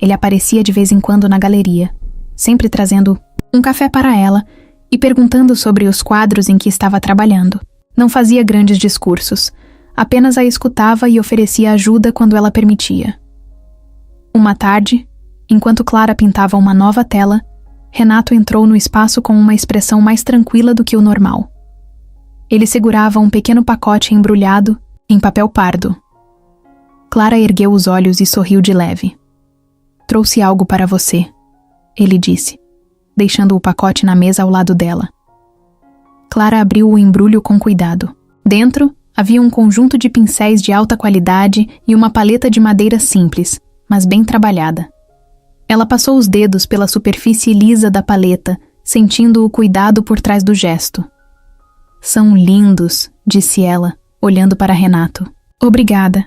Ele aparecia de vez em quando na galeria, sempre trazendo um café para ela e perguntando sobre os quadros em que estava trabalhando. Não fazia grandes discursos, apenas a escutava e oferecia ajuda quando ela permitia. Uma tarde, enquanto Clara pintava uma nova tela, Renato entrou no espaço com uma expressão mais tranquila do que o normal. Ele segurava um pequeno pacote embrulhado em papel pardo. Clara ergueu os olhos e sorriu de leve. Trouxe algo para você, ele disse, deixando o pacote na mesa ao lado dela. Clara abriu o embrulho com cuidado. Dentro, havia um conjunto de pincéis de alta qualidade e uma paleta de madeira simples, mas bem trabalhada. Ela passou os dedos pela superfície lisa da paleta, sentindo o cuidado por trás do gesto. São lindos, disse ela, olhando para Renato. Obrigada.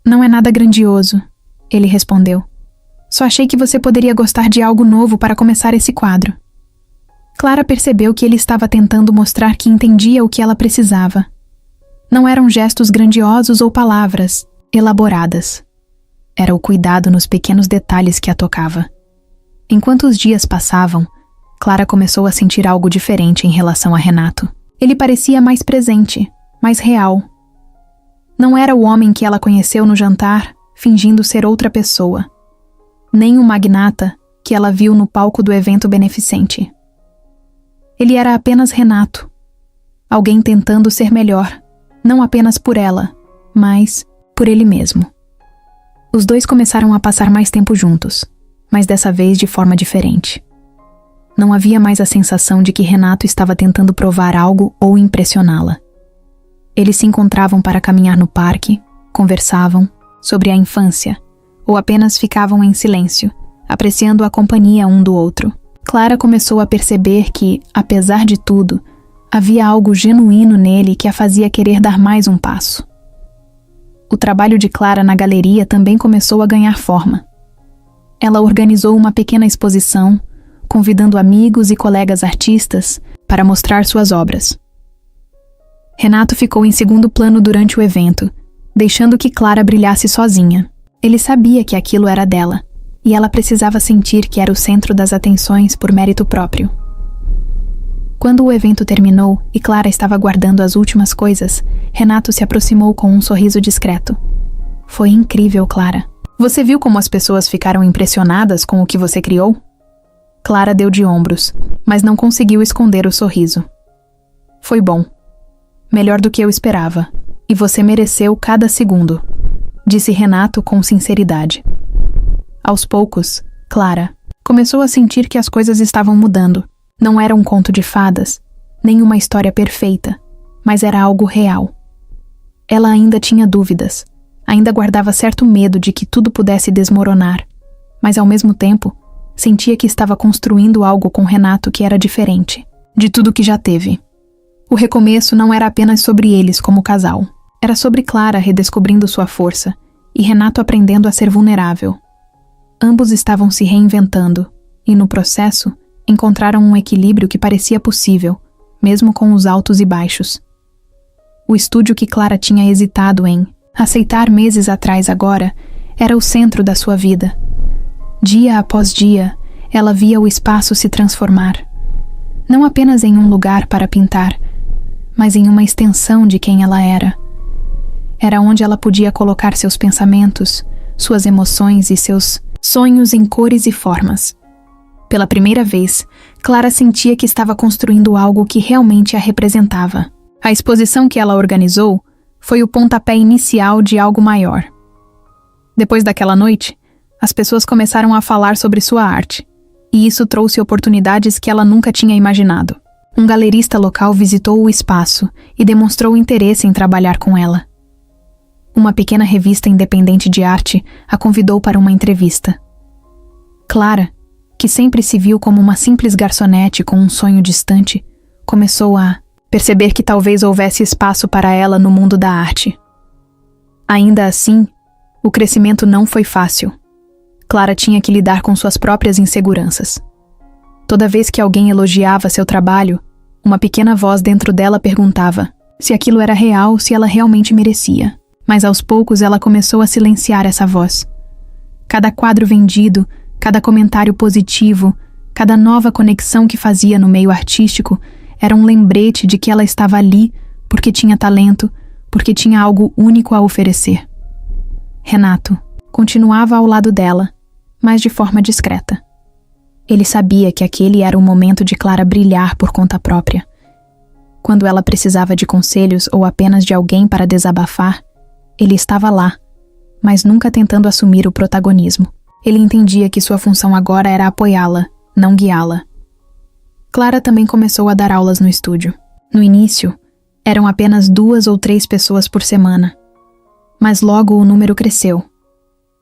Não é nada grandioso, ele respondeu. Só achei que você poderia gostar de algo novo para começar esse quadro. Clara percebeu que ele estava tentando mostrar que entendia o que ela precisava. Não eram gestos grandiosos ou palavras elaboradas. Era o cuidado nos pequenos detalhes que a tocava. Enquanto os dias passavam, Clara começou a sentir algo diferente em relação a Renato. Ele parecia mais presente, mais real. Não era o homem que ela conheceu no jantar, fingindo ser outra pessoa. Nem o magnata que ela viu no palco do evento beneficente. Ele era apenas Renato. Alguém tentando ser melhor, não apenas por ela, mas por ele mesmo. Os dois começaram a passar mais tempo juntos, mas dessa vez de forma diferente. Não havia mais a sensação de que Renato estava tentando provar algo ou impressioná-la. Eles se encontravam para caminhar no parque, conversavam sobre a infância, ou apenas ficavam em silêncio, apreciando a companhia um do outro. Clara começou a perceber que, apesar de tudo, havia algo genuíno nele que a fazia querer dar mais um passo. O trabalho de Clara na galeria também começou a ganhar forma. Ela organizou uma pequena exposição, convidando amigos e colegas artistas para mostrar suas obras. Renato ficou em segundo plano durante o evento, deixando que Clara brilhasse sozinha. Ele sabia que aquilo era dela, e ela precisava sentir que era o centro das atenções por mérito próprio. Quando o evento terminou e Clara estava guardando as últimas coisas, Renato se aproximou com um sorriso discreto. Foi incrível, Clara. Você viu como as pessoas ficaram impressionadas com o que você criou? Clara deu de ombros, mas não conseguiu esconder o sorriso. Foi bom. Melhor do que eu esperava, e você mereceu cada segundo, disse Renato com sinceridade. Aos poucos, Clara começou a sentir que as coisas estavam mudando. Não era um conto de fadas, nem uma história perfeita, mas era algo real. Ela ainda tinha dúvidas, ainda guardava certo medo de que tudo pudesse desmoronar, mas ao mesmo tempo, sentia que estava construindo algo com Renato que era diferente de tudo que já teve. O recomeço não era apenas sobre eles como casal, era sobre Clara redescobrindo sua força e Renato aprendendo a ser vulnerável. Ambos estavam se reinventando, e no processo, encontraram um equilíbrio que parecia possível, mesmo com os altos e baixos. O estúdio que Clara tinha hesitado em aceitar meses atrás agora era o centro da sua vida. Dia após dia, ela via o espaço se transformar. Não apenas em um lugar para pintar, mas em uma extensão de quem ela era. Era onde ela podia colocar seus pensamentos, suas emoções e seus sonhos em cores e formas. Pela primeira vez, Clara sentia que estava construindo algo que realmente a representava. A exposição que ela organizou foi o pontapé inicial de algo maior. Depois daquela noite, as pessoas começaram a falar sobre sua arte, e isso trouxe oportunidades que ela nunca tinha imaginado. Um galerista local visitou o espaço e demonstrou interesse em trabalhar com ela. Uma pequena revista independente de arte a convidou para uma entrevista. Clara, que sempre se viu como uma simples garçonete com um sonho distante, começou a perceber que talvez houvesse espaço para ela no mundo da arte. Ainda assim, o crescimento não foi fácil. Clara tinha que lidar com suas próprias inseguranças. Toda vez que alguém elogiava seu trabalho, uma pequena voz dentro dela perguntava se aquilo era real, se ela realmente merecia. Mas aos poucos ela começou a silenciar essa voz. Cada quadro vendido, cada comentário positivo, cada nova conexão que fazia no meio artístico era um lembrete de que ela estava ali porque tinha talento, porque tinha algo único a oferecer. Renato continuava ao lado dela, mas de forma discreta. Ele sabia que aquele era o momento de Clara brilhar por conta própria. Quando ela precisava de conselhos ou apenas de alguém para desabafar, ele estava lá, mas nunca tentando assumir o protagonismo. Ele entendia que sua função agora era apoiá-la, não guiá-la. Clara também começou a dar aulas no estúdio. No início, eram apenas 2 ou 3 pessoas por semana. Mas logo o número cresceu.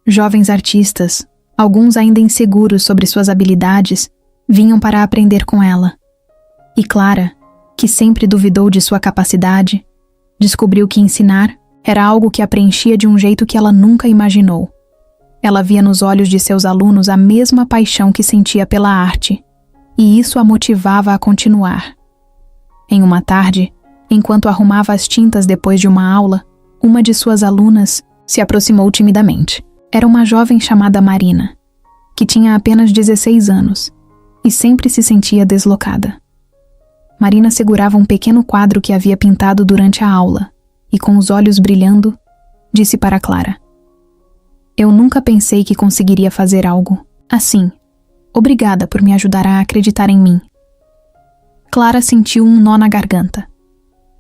Jovens artistas, alguns ainda inseguros sobre suas habilidades, vinham para aprender com ela. E Clara, que sempre duvidou de sua capacidade, descobriu que ensinar era algo que a preenchia de um jeito que ela nunca imaginou. Ela via nos olhos de seus alunos a mesma paixão que sentia pela arte, e isso a motivava a continuar. Em uma tarde, Enquanto arrumava as tintas depois de uma aula, uma de suas alunas se aproximou timidamente. Era uma jovem chamada Marina, que tinha apenas 16 anos e sempre se sentia deslocada. Marina segurava um pequeno quadro que havia pintado durante a aula e, com os olhos brilhando, disse para Clara: "Eu nunca pensei que conseguiria fazer algo assim. Obrigada por me ajudar a acreditar em mim." Clara sentiu um nó na garganta.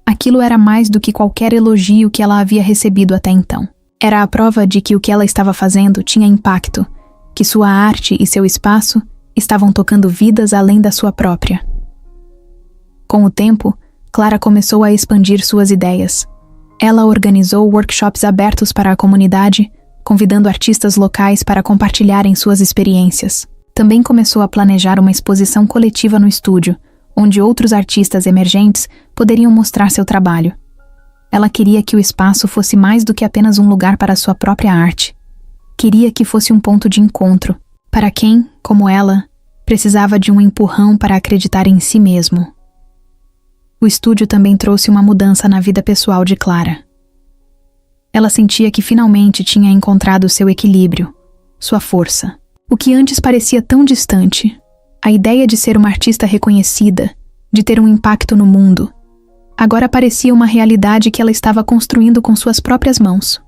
Aquilo era mais do que qualquer elogio que ela havia recebido até então. Era a prova de que o que ela estava fazendo tinha impacto, que sua arte e seu espaço estavam tocando vidas além da sua própria. Com o tempo, Clara começou a expandir suas ideias. Ela organizou workshops abertos para a comunidade, convidando artistas locais para compartilharem suas experiências. Também começou a planejar uma exposição coletiva no estúdio, onde outros artistas emergentes poderiam mostrar seu trabalho. Ela queria que o espaço fosse mais do que apenas um lugar para sua própria arte. Queria que fosse um ponto de encontro, para quem, como ela, precisava de um empurrão para acreditar em si mesmo. O estúdio também trouxe uma mudança na vida pessoal de Clara. Ela sentia que finalmente tinha encontrado seu equilíbrio, sua força. O que antes parecia tão distante, a ideia de ser uma artista reconhecida, de ter um impacto no mundo, agora parecia uma realidade que ela estava construindo com suas próprias mãos.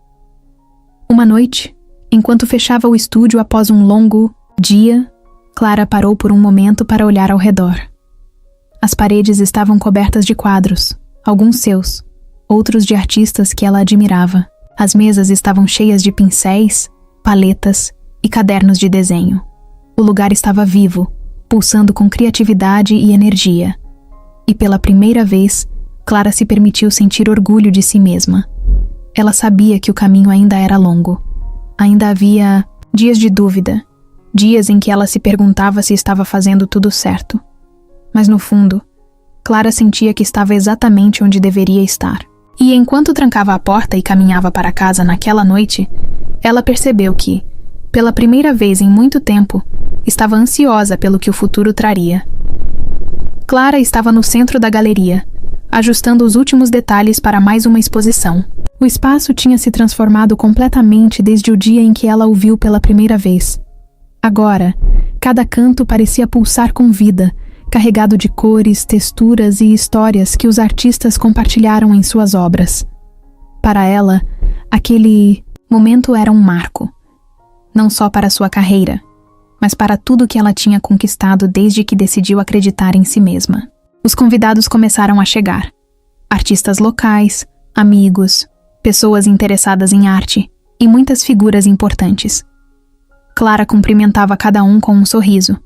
Uma noite, enquanto fechava o estúdio após um longo dia, Clara parou por um momento para olhar ao redor. As paredes estavam cobertas de quadros, alguns seus, outros de artistas que ela admirava. As mesas estavam cheias de pincéis, paletas e cadernos de desenho. O lugar estava vivo, pulsando com criatividade e energia. E pela primeira vez, Clara se permitiu sentir orgulho de si mesma. Ela sabia que o caminho ainda era longo. Ainda havia dias de dúvida, dias em que ela se perguntava se estava fazendo tudo certo. Mas no fundo, Clara sentia que estava exatamente onde deveria estar. E enquanto trancava a porta e caminhava para casa naquela noite, ela percebeu que, pela primeira vez em muito tempo, estava ansiosa pelo que o futuro traria. Clara estava no centro da galeria, ajustando os últimos detalhes para mais uma exposição. O espaço tinha se transformado completamente desde o dia em que ela o viu pela primeira vez. Agora, cada canto parecia pulsar com vida, carregado de cores, texturas e histórias que os artistas compartilharam em suas obras. Para ela, aquele momento era um marco, não só para sua carreira, mas para tudo que ela tinha conquistado desde que decidiu acreditar em si mesma. Os convidados começaram a chegar. Artistas locais, amigos, pessoas interessadas em arte e muitas figuras importantes. Clara cumprimentava cada um com um sorriso,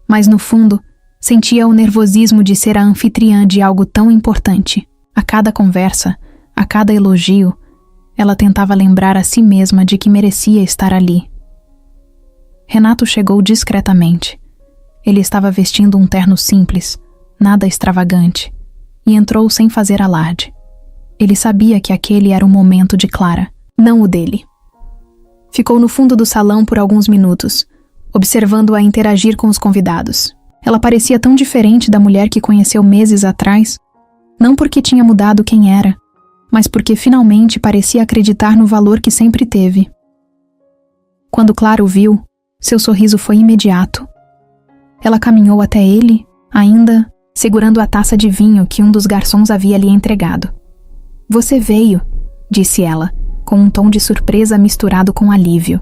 mas no fundo, sentia o nervosismo de ser a anfitriã de algo tão importante. A cada conversa, a cada elogio, ela tentava lembrar a si mesma de que merecia estar ali. Renato chegou discretamente. Ele estava vestindo um terno simples, nada extravagante, e entrou sem fazer alarde. Ele sabia que aquele era o momento de Clara, não o dele. Ficou no fundo do salão por alguns minutos, observando-a interagir com os convidados. Ela parecia tão diferente da mulher que conheceu meses atrás, não porque tinha mudado quem era, mas porque finalmente parecia acreditar no valor que sempre teve. Quando Clara o viu, seu sorriso foi imediato. Ela caminhou até ele, ainda segurando a taça de vinho que um dos garçons havia lhe entregado. "Você veio", disse ela, com um tom de surpresa misturado com alívio.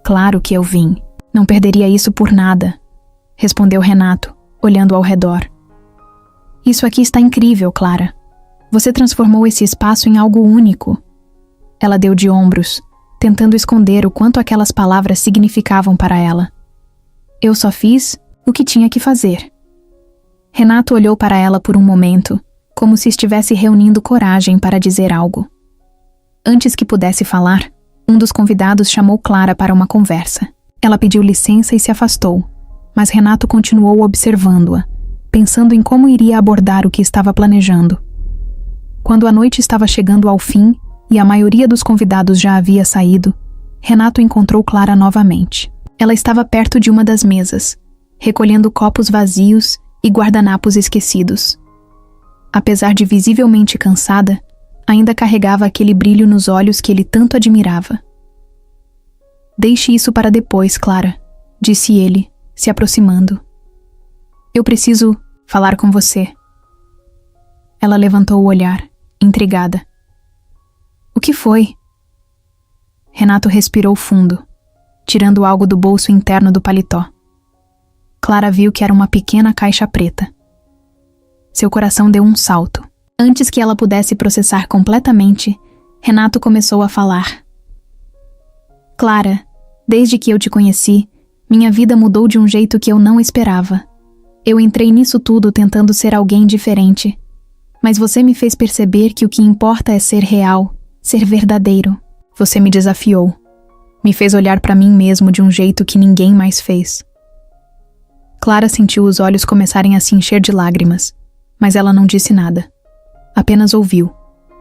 "Claro que eu vim. Não perderia isso por nada", respondeu Renato, olhando ao redor. "Isso aqui está incrível, Clara. Você transformou esse espaço em algo único." Ela deu de ombros, tentando esconder o quanto aquelas palavras significavam para ela. "Eu só fiz o que tinha que fazer." Renato olhou para ela por um momento, como se estivesse reunindo coragem para dizer algo. Antes que pudesse falar, um dos convidados chamou Clara para uma conversa. Ela pediu licença e se afastou, mas Renato continuou observando-a, pensando em como iria abordar o que estava planejando. Quando a noite estava chegando ao fim e a maioria dos convidados já havia saído, Renato encontrou Clara novamente. Ela estava perto de uma das mesas, recolhendo copos vazios e guardanapos esquecidos. apesar de visivelmente cansada, ainda carregava aquele brilho nos olhos que ele tanto admirava. Deixe isso para depois, Clara, disse ele, se aproximando. Eu preciso falar com você. Ela levantou o olhar, intrigada. O que foi? Renato respirou fundo, tirando algo do bolso interno do paletó. Clara viu que era uma pequena caixa preta. Seu coração deu um salto. Antes que ela pudesse processar completamente, Renato começou a falar. Clara, desde que eu te conheci, minha vida mudou de um jeito que eu não esperava. Eu entrei nisso tudo tentando ser alguém diferente. Mas você me fez perceber que o que importa é ser real, ser verdadeiro. Você me desafiou. Me fez olhar para mim mesmo de um jeito que ninguém mais fez. Clara sentiu os olhos começarem a se encher de lágrimas, mas ela não disse nada. Apenas ouviu,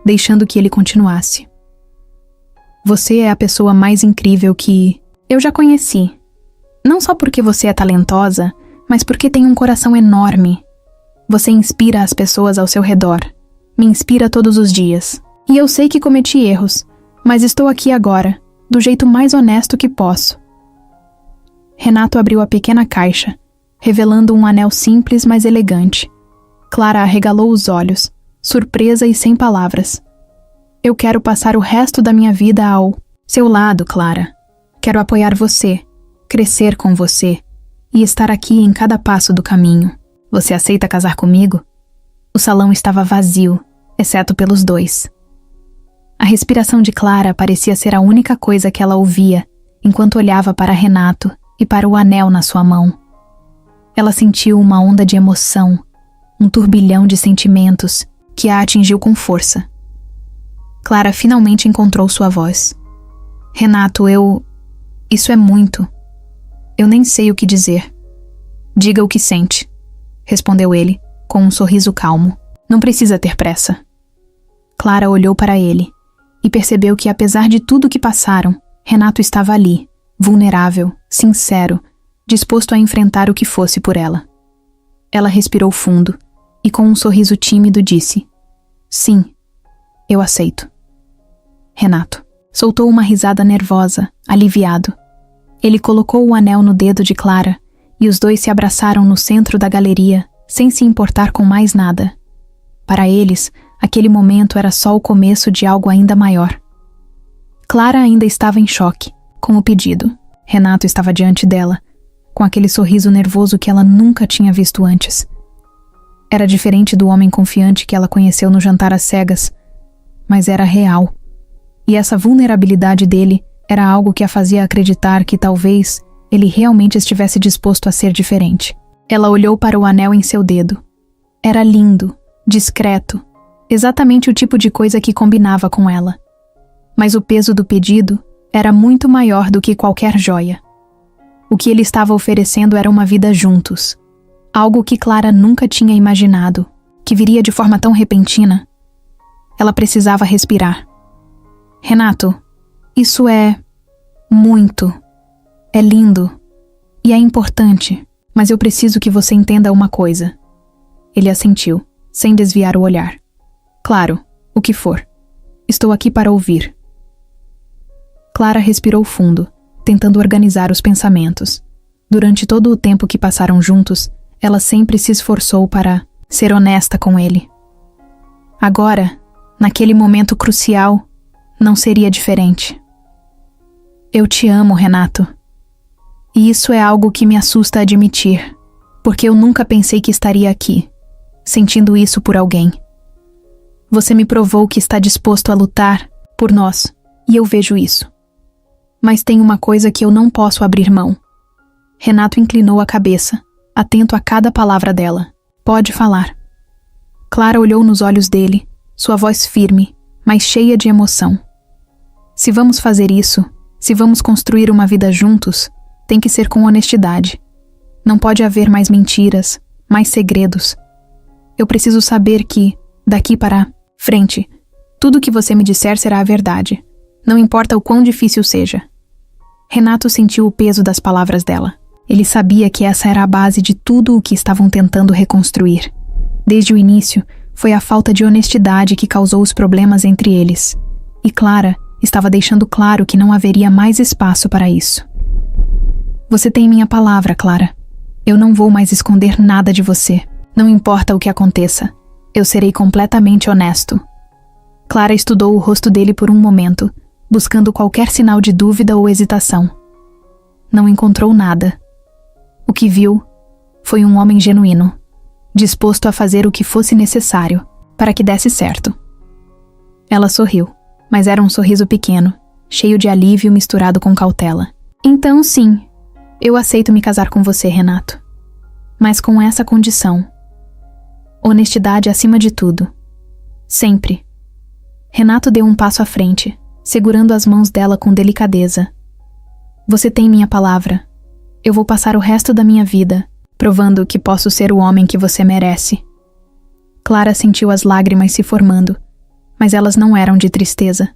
deixando que ele continuasse. Você é a pessoa mais incrível que eu já conheci. Não só porque você é talentosa, mas porque tem um coração enorme. Você inspira as pessoas ao seu redor. Me inspira todos os dias. E eu sei que cometi erros, mas estou aqui agora, do jeito mais honesto que posso. Renato abriu a pequena caixa, revelando um anel simples, mas elegante. Clara arregalou os olhos, surpresa e sem palavras. Eu quero passar o resto da minha vida ao seu lado, Clara. Quero apoiar você, crescer com você e estar aqui em cada passo do caminho. Você aceita casar comigo? O salão estava vazio, exceto pelos dois. A respiração de Clara parecia ser a única coisa que ela ouvia enquanto olhava para Renato e para o anel na sua mão. Ela sentiu uma onda de emoção, um turbilhão de sentimentos que a atingiu com força. Clara finalmente encontrou sua voz. Renato, isso é muito. Eu nem sei o que dizer. Diga o que sente, respondeu ele, com um sorriso calmo. Não precisa ter pressa. Clara olhou para ele e percebeu que, apesar de tudo que passaram, Renato estava ali, vulnerável, sincero, disposto a enfrentar o que fosse por ela. Ela respirou fundo e, com um sorriso tímido, disse: Sim, eu aceito. Renato soltou uma risada nervosa, aliviado. Ele colocou o anel no dedo de Clara e os dois se abraçaram no centro da galeria, sem se importar com mais nada. Para eles, aquele momento era só o começo de algo ainda maior. Clara ainda estava em choque com o pedido. Renato estava diante dela, com aquele sorriso nervoso que ela nunca tinha visto antes. Era diferente do homem confiante que ela conheceu no jantar às cegas, mas era real. E essa vulnerabilidade dele era algo que a fazia acreditar que talvez ele realmente estivesse disposto a ser diferente. Ela olhou para o anel em seu dedo. Era lindo, discreto, exatamente o tipo de coisa que combinava com ela. Mas o peso do pedido era muito maior do que qualquer joia. O que ele estava oferecendo era uma vida juntos. Algo que Clara nunca tinha imaginado, que viria de forma tão repentina. Ela precisava respirar. Renato, isso é muito. É lindo. E é importante, mas eu preciso que você entenda uma coisa. Ele assentiu, sem desviar o olhar. Claro, o que for. Estou aqui para ouvir. Clara respirou fundo, tentando organizar os pensamentos. Durante todo o tempo que passaram juntos, ela sempre se esforçou para ser honesta com ele. Agora, naquele momento crucial, não seria diferente. Eu te amo, Renato. E isso é algo que me assusta admitir, porque eu nunca pensei que estaria aqui, sentindo isso por alguém. Você me provou que está disposto a lutar por nós, e eu vejo isso. Mas tem uma coisa que eu não posso abrir mão. Renato inclinou a cabeça, atento a cada palavra dela. Pode falar. Clara olhou nos olhos dele, sua voz firme, mas cheia de emoção. Se vamos fazer isso, se vamos construir uma vida juntos, tem que ser com honestidade. Não pode haver mais mentiras, mais segredos. Eu preciso saber que, daqui para frente, tudo que você me disser será a verdade. Não importa o quão difícil seja. Renato sentiu o peso das palavras dela. Ele sabia que essa era a base de tudo o que estavam tentando reconstruir. Desde o início, foi a falta de honestidade que causou os problemas entre eles, e Clara estava deixando claro que não haveria mais espaço para isso. Você tem minha palavra, Clara. Eu não vou mais esconder nada de você. Não importa o que aconteça. Eu serei completamente honesto. Clara estudou o rosto dele por um momento, buscando qualquer sinal de dúvida ou hesitação. Não encontrou nada. O que viu foi um homem genuíno, disposto a fazer o que fosse necessário para que desse certo. Ela sorriu, mas era um sorriso pequeno, cheio de alívio misturado com cautela. Então, sim, eu aceito me casar com você, Renato. Mas com essa condição. Honestidade acima de tudo. Sempre. Renato deu um passo à frente, segurando as mãos dela com delicadeza. Você tem minha palavra. Eu vou passar o resto da minha vida provando que posso ser o homem que você merece. Clara sentiu as lágrimas se formando, mas elas não eram de tristeza.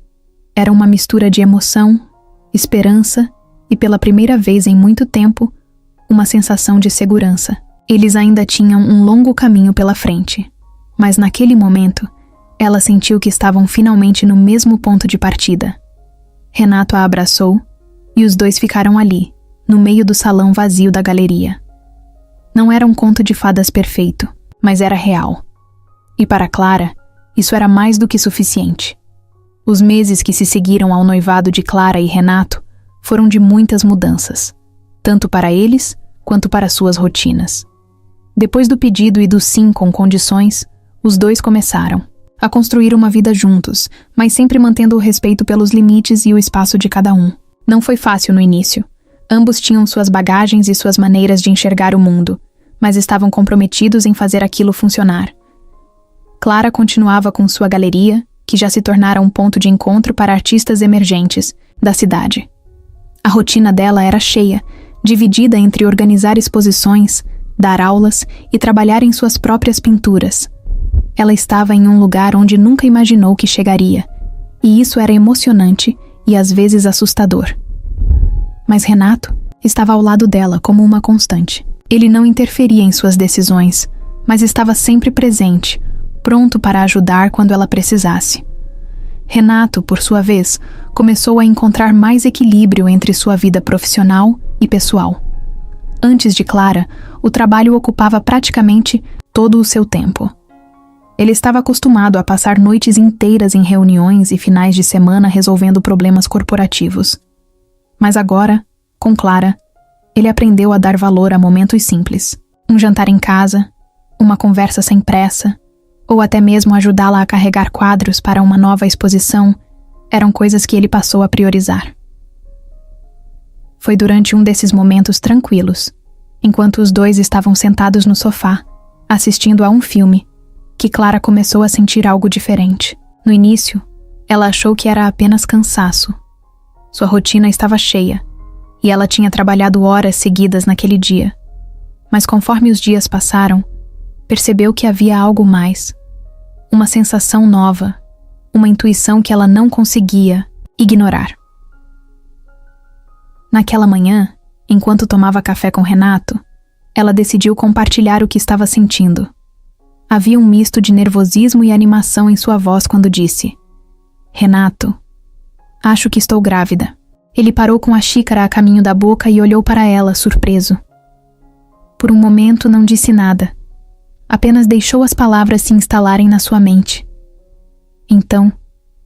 Era uma mistura de emoção, esperança e, pela primeira vez em muito tempo, uma sensação de segurança. Eles ainda tinham um longo caminho pela frente, mas naquele momento, ela sentiu que estavam finalmente no mesmo ponto de partida. Renato a abraçou e os dois ficaram ali, no meio do salão vazio da galeria. Não era um conto de fadas perfeito, mas era real. E para Clara, isso era mais do que suficiente. Os meses que se seguiram ao noivado de Clara e Renato foram de muitas mudanças, tanto para eles quanto para suas rotinas. Depois do pedido e do sim com condições, os dois começaram a construir uma vida juntos, mas sempre mantendo o respeito pelos limites e o espaço de cada um. Não foi fácil no início. Ambos tinham suas bagagens e suas maneiras de enxergar o mundo, mas estavam comprometidos em fazer aquilo funcionar. Clara continuava com sua galeria, que já se tornara um ponto de encontro para artistas emergentes da cidade. A rotina dela era cheia, dividida entre organizar exposições, dar aulas e trabalhar em suas próprias pinturas. Ela estava em um lugar onde nunca imaginou que chegaria, e isso era emocionante e às vezes assustador. Mas Renato estava ao lado dela como uma constante. Ele não interferia em suas decisões, mas estava sempre presente, pronto para ajudar quando ela precisasse. Renato, por sua vez, começou a encontrar mais equilíbrio entre sua vida profissional e pessoal. Antes de Clara, o trabalho ocupava praticamente todo o seu tempo. Ele estava acostumado a passar noites inteiras em reuniões e finais de semana resolvendo problemas corporativos. Mas agora, com Clara, ele aprendeu a dar valor a momentos simples. Um jantar em casa, uma conversa sem pressa, ou até mesmo ajudá-la a carregar quadros para uma nova exposição, eram coisas que ele passou a priorizar. Foi durante um desses momentos tranquilos, enquanto os dois estavam sentados no sofá, assistindo a um filme, que Clara começou a sentir algo diferente. No início, ela achou que era apenas cansaço. Sua rotina estava cheia, e ela tinha trabalhado horas seguidas naquele dia. Mas conforme os dias passaram, percebeu que havia algo mais. Uma sensação nova, uma intuição que ela não conseguia ignorar. Naquela manhã, enquanto tomava café com Renato, ela decidiu compartilhar o que estava sentindo. Havia um misto de nervosismo e animação em sua voz quando disse: Renato, acho que estou grávida. Ele parou com a xícara a caminho da boca e olhou para ela, surpreso. Por um momento não disse nada. Apenas deixou as palavras se instalarem na sua mente. Então,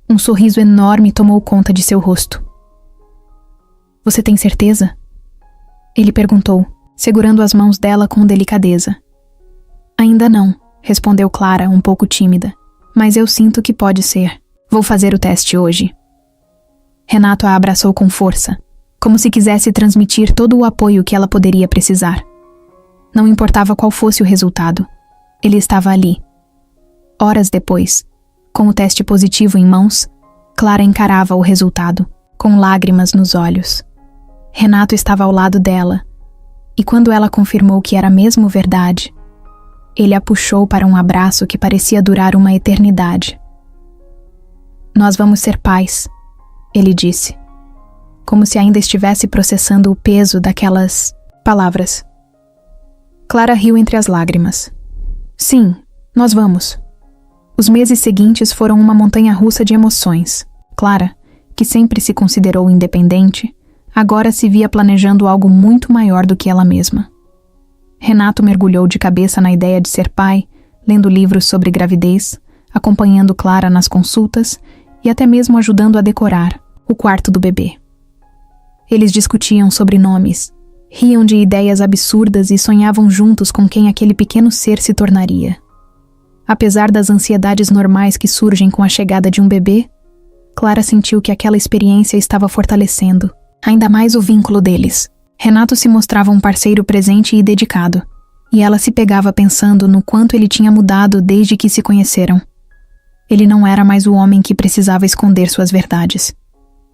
um sorriso enorme tomou conta de seu rosto. Você tem certeza? Ele perguntou, segurando as mãos dela com delicadeza. Ainda não, respondeu Clara, um pouco tímida. Mas eu sinto que pode ser. Vou fazer o teste hoje. Renato a abraçou com força, como se quisesse transmitir todo o apoio que ela poderia precisar. Não importava qual fosse o resultado, ele estava ali. Horas depois, com o teste positivo em mãos, Clara encarava o resultado, com lágrimas nos olhos. Renato estava ao lado dela, e quando ela confirmou que era mesmo verdade, ele a puxou para um abraço que parecia durar uma eternidade. Nós vamos ser pais, ele disse, como se ainda estivesse processando o peso daquelas palavras. Clara riu entre as lágrimas. Sim, nós vamos. Os meses seguintes foram uma montanha-russa de emoções. Clara, que sempre se considerou independente, agora se via planejando algo muito maior do que ela mesma. Renato mergulhou de cabeça na ideia de ser pai, lendo livros sobre gravidez, acompanhando Clara nas consultas e até mesmo ajudando a decorar o quarto do bebê. Eles discutiam sobre nomes, riam de ideias absurdas e sonhavam juntos com quem aquele pequeno ser se tornaria. Apesar das ansiedades normais que surgem com a chegada de um bebê, Clara sentiu que aquela experiência estava fortalecendo ainda mais o vínculo deles. Renato se mostrava um parceiro presente e dedicado, e ela se pegava pensando no quanto ele tinha mudado desde que se conheceram. Ele não era mais o homem que precisava esconder suas verdades.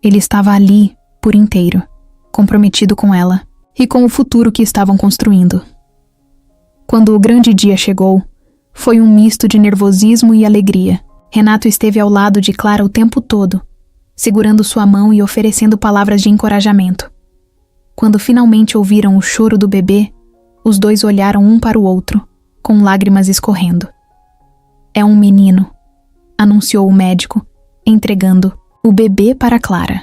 Ele estava ali, por inteiro, comprometido com ela e com o futuro que estavam construindo. Quando o grande dia chegou, foi um misto de nervosismo e alegria. Renato esteve ao lado de Clara o tempo todo, segurando sua mão e oferecendo palavras de encorajamento. Quando finalmente ouviram o choro do bebê, os dois olharam um para o outro, com lágrimas escorrendo. "É um menino", anunciou o médico, entregando o bebê para Clara.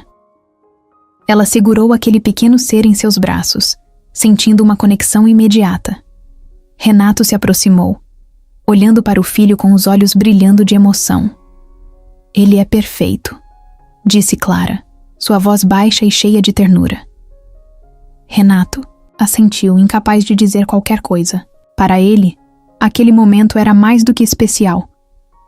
Ela segurou aquele pequeno ser em seus braços, sentindo uma conexão imediata. Renato se aproximou, olhando para o filho com os olhos brilhando de emoção. "Ele é perfeito", disse Clara, sua voz baixa e cheia de ternura. Renato assentiu, incapaz de dizer qualquer coisa. Para ele, aquele momento era mais do que especial.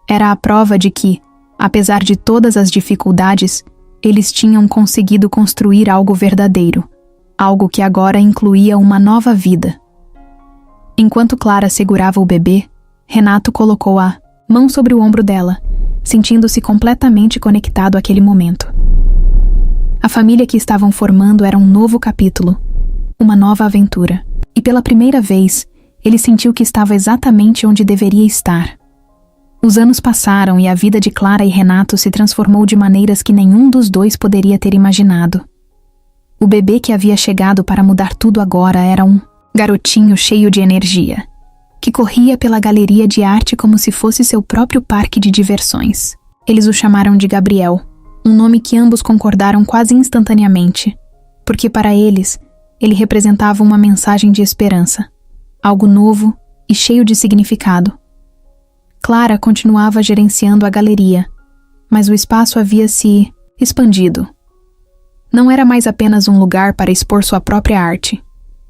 Era a prova de que, apesar de todas as dificuldades, eles tinham conseguido construir algo verdadeiro, algo que agora incluía uma nova vida. Enquanto Clara segurava o bebê, Renato colocou a mão sobre o ombro dela, sentindo-se completamente conectado àquele momento. A família que estavam formando era um novo capítulo, uma nova aventura, e pela primeira vez, ele sentiu que estava exatamente onde deveria estar. Os anos passaram e a vida de Clara e Renato se transformou de maneiras que nenhum dos dois poderia ter imaginado. O bebê que havia chegado para mudar tudo agora era um garotinho cheio de energia, que corria pela galeria de arte como se fosse seu próprio parque de diversões. Eles o chamaram de Gabriel, um nome que ambos concordaram quase instantaneamente, porque para eles, ele representava uma mensagem de esperança, algo novo e cheio de significado. Clara continuava gerenciando a galeria, mas o espaço havia se expandido. Não era mais apenas um lugar para expor sua própria arte,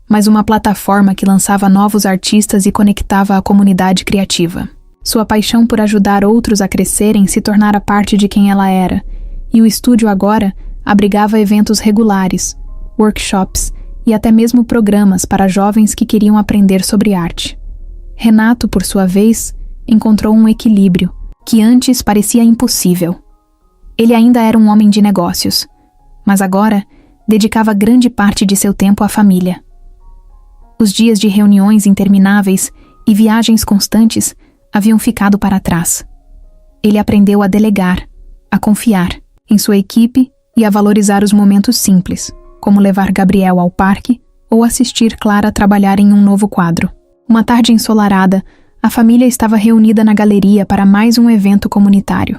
mas uma plataforma que lançava novos artistas e conectava a comunidade criativa. Sua paixão por ajudar outros a crescerem se tornara parte de quem ela era, e o estúdio agora abrigava eventos regulares, workshops e até mesmo programas para jovens que queriam aprender sobre arte. Renato, por sua vez, encontrou um equilíbrio que antes parecia impossível. Ele ainda era um homem de negócios, mas agora dedicava grande parte de seu tempo à família. Os dias de reuniões intermináveis e viagens constantes haviam ficado para trás. Ele aprendeu a delegar, a confiar em sua equipe e a valorizar os momentos simples, como levar Gabriel ao parque ou assistir Clara trabalhar em um novo quadro. Uma tarde ensolarada, a família estava reunida na galeria para mais um evento comunitário.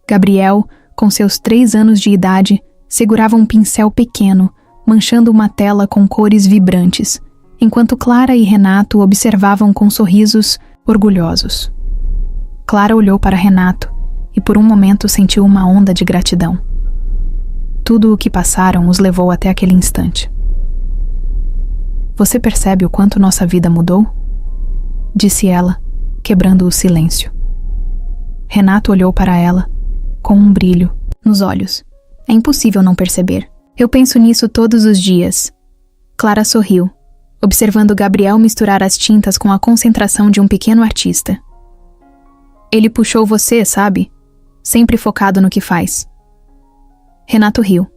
Gabriel, com seus 3 anos de idade, segurava um pincel pequeno, manchando uma tela com cores vibrantes, enquanto Clara e Renato observavam com sorrisos orgulhosos. Clara olhou para Renato e por um momento sentiu uma onda de gratidão. Tudo o que passaram os levou até aquele instante. "Você percebe o quanto nossa vida mudou?" disse ela, quebrando o silêncio. Renato olhou para ela, com um brilho nos olhos. "É impossível não perceber. Eu penso nisso todos os dias." Clara sorriu, observando Gabriel misturar as tintas com a concentração de um pequeno artista. "Ele puxou você, sabe? Sempre focado no que faz." Renato riu.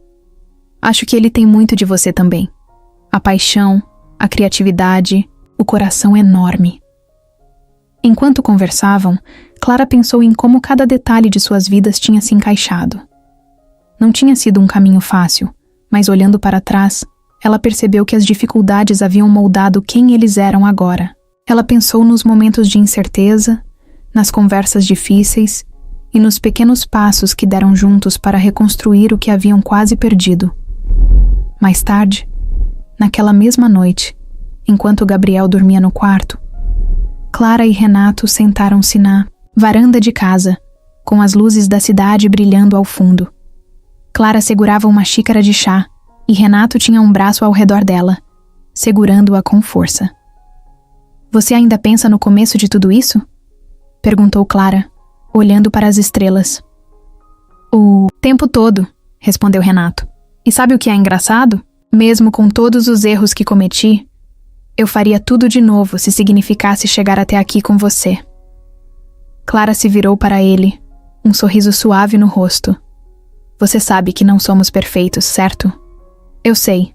"Acho que ele tem muito de você também. A paixão, a criatividade, o coração enorme." Enquanto conversavam, Clara pensou em como cada detalhe de suas vidas tinha se encaixado. Não tinha sido um caminho fácil, mas olhando para trás, ela percebeu que as dificuldades haviam moldado quem eles eram agora. Ela pensou nos momentos de incerteza, nas conversas difíceis e nos pequenos passos que deram juntos para reconstruir o que haviam quase perdido. Mais tarde, naquela mesma noite, enquanto Gabriel dormia no quarto, Clara e Renato sentaram-se na varanda de casa, com as luzes da cidade brilhando ao fundo. Clara segurava uma xícara de chá e Renato tinha um braço ao redor dela, segurando-a com força. "Você ainda pensa no começo de tudo isso?" perguntou Clara, olhando para as estrelas. "O tempo todo", respondeu Renato. "E sabe o que é engraçado? Mesmo com todos os erros que cometi, eu faria tudo de novo se significasse chegar até aqui com você." Clara se virou para ele, um sorriso suave no rosto. "Você sabe que não somos perfeitos, certo?" "Eu sei",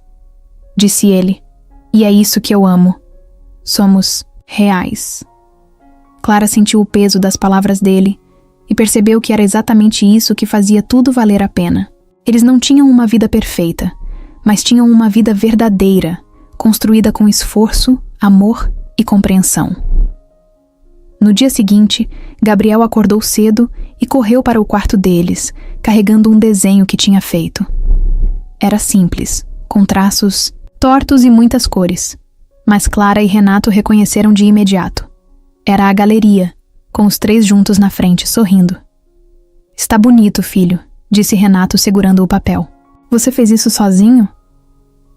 disse ele, "e é isso que eu amo. Somos reais." Clara sentiu o peso das palavras dele e percebeu que era exatamente isso que fazia tudo valer a pena. Eles não tinham uma vida perfeita, mas tinham uma vida verdadeira, construída com esforço, amor e compreensão. No dia seguinte, Gabriel acordou cedo e correu para o quarto deles, carregando um desenho que tinha feito. Era simples, com traços tortos e muitas cores, mas Clara e Renato reconheceram de imediato. Era a galeria, com os três juntos na frente, sorrindo. "Está bonito, filho", disse Renato segurando o papel. "Você fez isso sozinho?"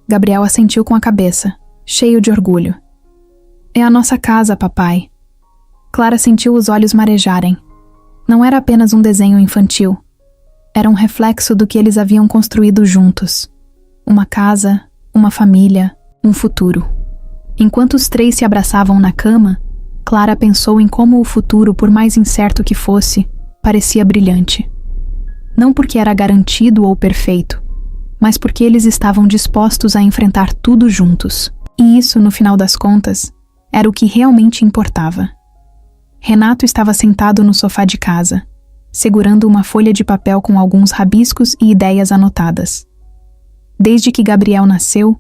Gabriel assentiu com a cabeça, cheio de orgulho. "É a nossa casa, papai." Clara sentiu os olhos marejarem. Não era apenas um desenho infantil. Era um reflexo do que eles haviam construído juntos. Uma casa, uma família, um futuro. Enquanto os três se abraçavam na cama, Clara pensou em como o futuro, por mais incerto que fosse, parecia brilhante. Não porque era garantido ou perfeito, mas porque eles estavam dispostos a enfrentar tudo juntos. E isso, no final das contas, era o que realmente importava. Renato estava sentado no sofá de casa, segurando uma folha de papel com alguns rabiscos e ideias anotadas. Desde que Gabriel nasceu,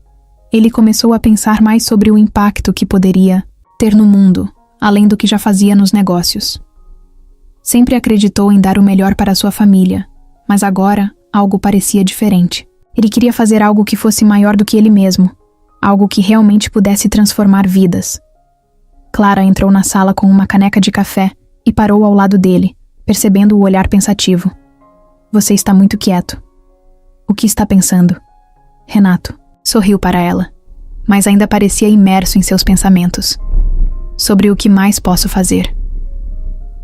ele começou a pensar mais sobre o impacto que poderia ter no mundo, além do que já fazia nos negócios. Sempre acreditou em dar o melhor para sua família, mas agora algo parecia diferente. Ele queria fazer algo que fosse maior do que ele mesmo, algo que realmente pudesse transformar vidas. Clara entrou na sala com uma caneca de café e parou ao lado dele, percebendo o olhar pensativo. "Você está muito quieto." "O que está pensando?" Renato sorriu para ela, mas ainda parecia imerso em seus pensamentos. "Sobre o que mais posso fazer.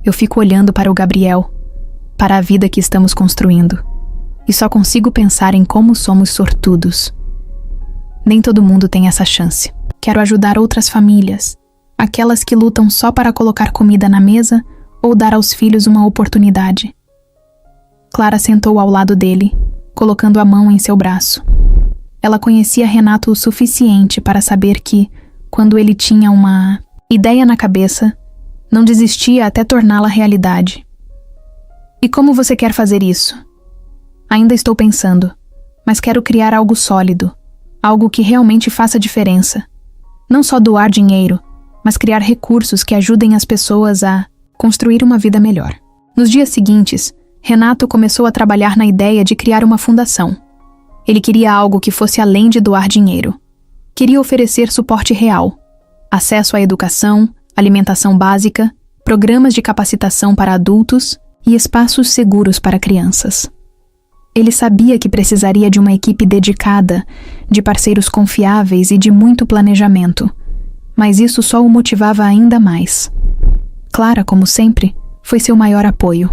Eu fico olhando para o Gabriel, para a vida que estamos construindo, e só consigo pensar em como somos sortudos. Nem todo mundo tem essa chance. Quero ajudar outras famílias, aquelas que lutam só para colocar comida na mesa ou dar aos filhos uma oportunidade." Clara sentou ao lado dele, colocando a mão em seu braço. Ela conhecia Renato o suficiente para saber que, quando ele tinha uma ideia na cabeça, não desistia até torná-la realidade. "E como você quer fazer isso?" "Ainda estou pensando, mas quero criar algo sólido, algo que realmente faça diferença. Não só doar dinheiro, mas criar recursos que ajudem as pessoas a construir uma vida melhor." Nos dias seguintes, Renato começou a trabalhar na ideia de criar uma fundação. Ele queria algo que fosse além de doar dinheiro. Queria oferecer suporte real, acesso à educação, alimentação básica, programas de capacitação para adultos e espaços seguros para crianças. Ele sabia que precisaria de uma equipe dedicada, de parceiros confiáveis e de muito planejamento, mas isso só o motivava ainda mais. Clara, como sempre, foi seu maior apoio.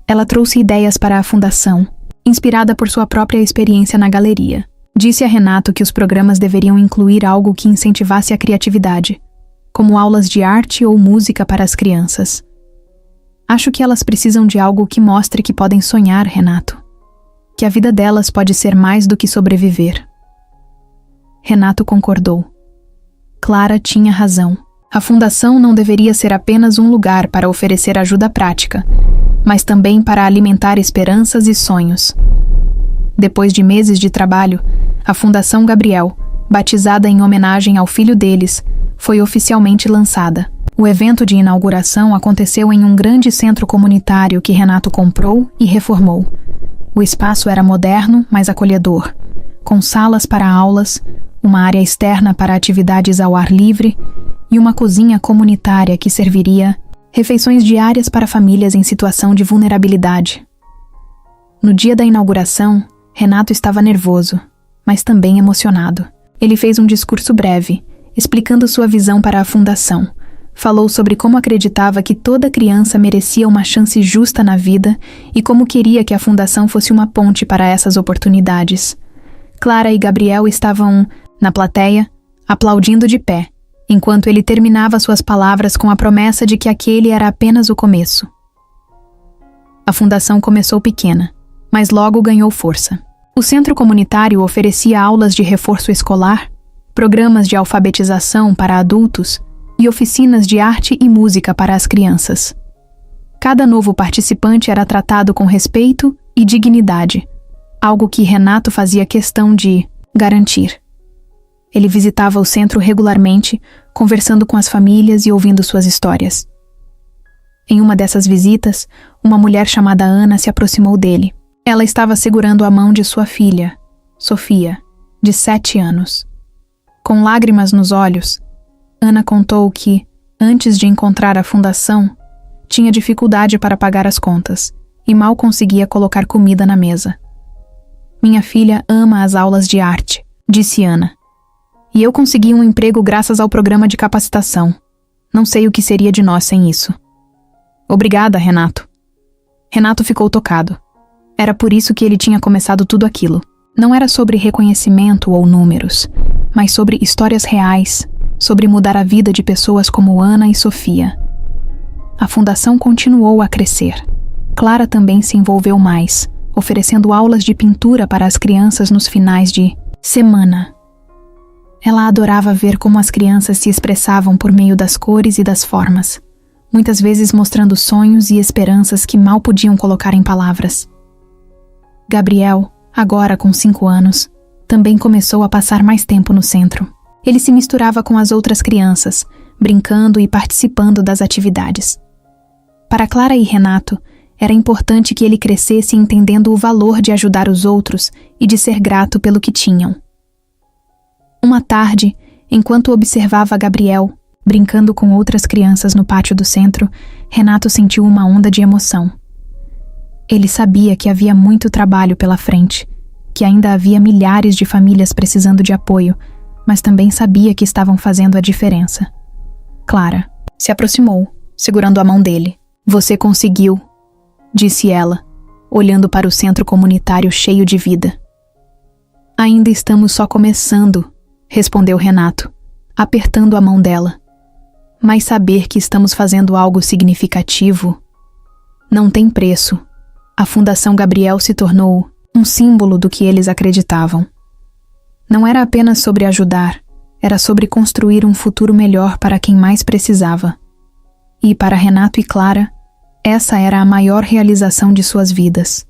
Ela trouxe ideias para a fundação, inspirada por sua própria experiência na galeria. Disse a Renato que os programas deveriam incluir algo que incentivasse a criatividade, como aulas de arte ou música para as crianças. "Acho que elas precisam de algo que mostre que podem sonhar, Renato. Que a vida delas pode ser mais do que sobreviver." Renato concordou. Clara tinha razão. A fundação não deveria ser apenas um lugar para oferecer ajuda prática, mas também para alimentar esperanças e sonhos. Depois de meses de trabalho, a Fundação Gabriel, batizada em homenagem ao filho deles, foi oficialmente lançada. O evento de inauguração aconteceu em um grande centro comunitário que Renato comprou e reformou. O espaço era moderno, mas acolhedor, com salas para aulas, uma área externa para atividades ao ar livre e uma cozinha comunitária que serviria refeições diárias para famílias em situação de vulnerabilidade. No dia da inauguração, Renato estava nervoso, mas também emocionado. Ele fez um discurso breve, explicando sua visão para a fundação. Falou sobre como acreditava que toda criança merecia uma chance justa na vida e como queria que a fundação fosse uma ponte para essas oportunidades. Clara e Gabriel estavam, na plateia, aplaudindo de pé, enquanto ele terminava suas palavras com a promessa de que aquele era apenas o começo. A fundação começou pequena, mas logo ganhou força. O centro comunitário oferecia aulas de reforço escolar, programas de alfabetização para adultos e oficinas de arte e música para as crianças. Cada novo participante era tratado com respeito e dignidade, algo que Renato fazia questão de garantir. Ele visitava o centro regularmente, conversando com as famílias e ouvindo suas histórias. Em uma dessas visitas, uma mulher chamada Ana se aproximou dele. Ela estava segurando a mão de sua filha, Sofia, de 7 anos. Com lágrimas nos olhos, Ana contou que, antes de encontrar a fundação, tinha dificuldade para pagar as contas e mal conseguia colocar comida na mesa. Minha filha ama as aulas de arte, disse Ana. E eu consegui um emprego graças ao programa de capacitação. Não sei o que seria de nós sem isso. Obrigada, Renato. Renato ficou tocado. Era por isso que ele tinha começado tudo aquilo. Não era sobre reconhecimento ou números, mas sobre histórias reais, sobre mudar a vida de pessoas como Ana e Sofia. A fundação continuou a crescer. Clara também se envolveu mais, oferecendo aulas de pintura para as crianças nos finais de semana. Ela adorava ver como as crianças se expressavam por meio das cores e das formas, muitas vezes mostrando sonhos e esperanças que mal podiam colocar em palavras. Gabriel, agora com 5 anos, também começou a passar mais tempo no centro. Ele se misturava com as outras crianças, brincando e participando das atividades. Para Clara e Renato, era importante que ele crescesse entendendo o valor de ajudar os outros e de ser grato pelo que tinham. Uma tarde, enquanto observava Gabriel, brincando com outras crianças no pátio do centro, Renato sentiu uma onda de emoção. Ele sabia que havia muito trabalho pela frente, que ainda havia milhares de famílias precisando de apoio, mas também sabia que estavam fazendo a diferença. Clara se aproximou, segurando a mão dele. Você conseguiu, disse ela, olhando para o centro comunitário cheio de vida. Ainda estamos só começando, respondeu Renato, apertando a mão dela. Mas saber que estamos fazendo algo significativo não tem preço. A Fundação Gabriel se tornou um símbolo do que eles acreditavam. Não era apenas sobre ajudar, era sobre construir um futuro melhor para quem mais precisava. E para Renato e Clara, essa era a maior realização de suas vidas.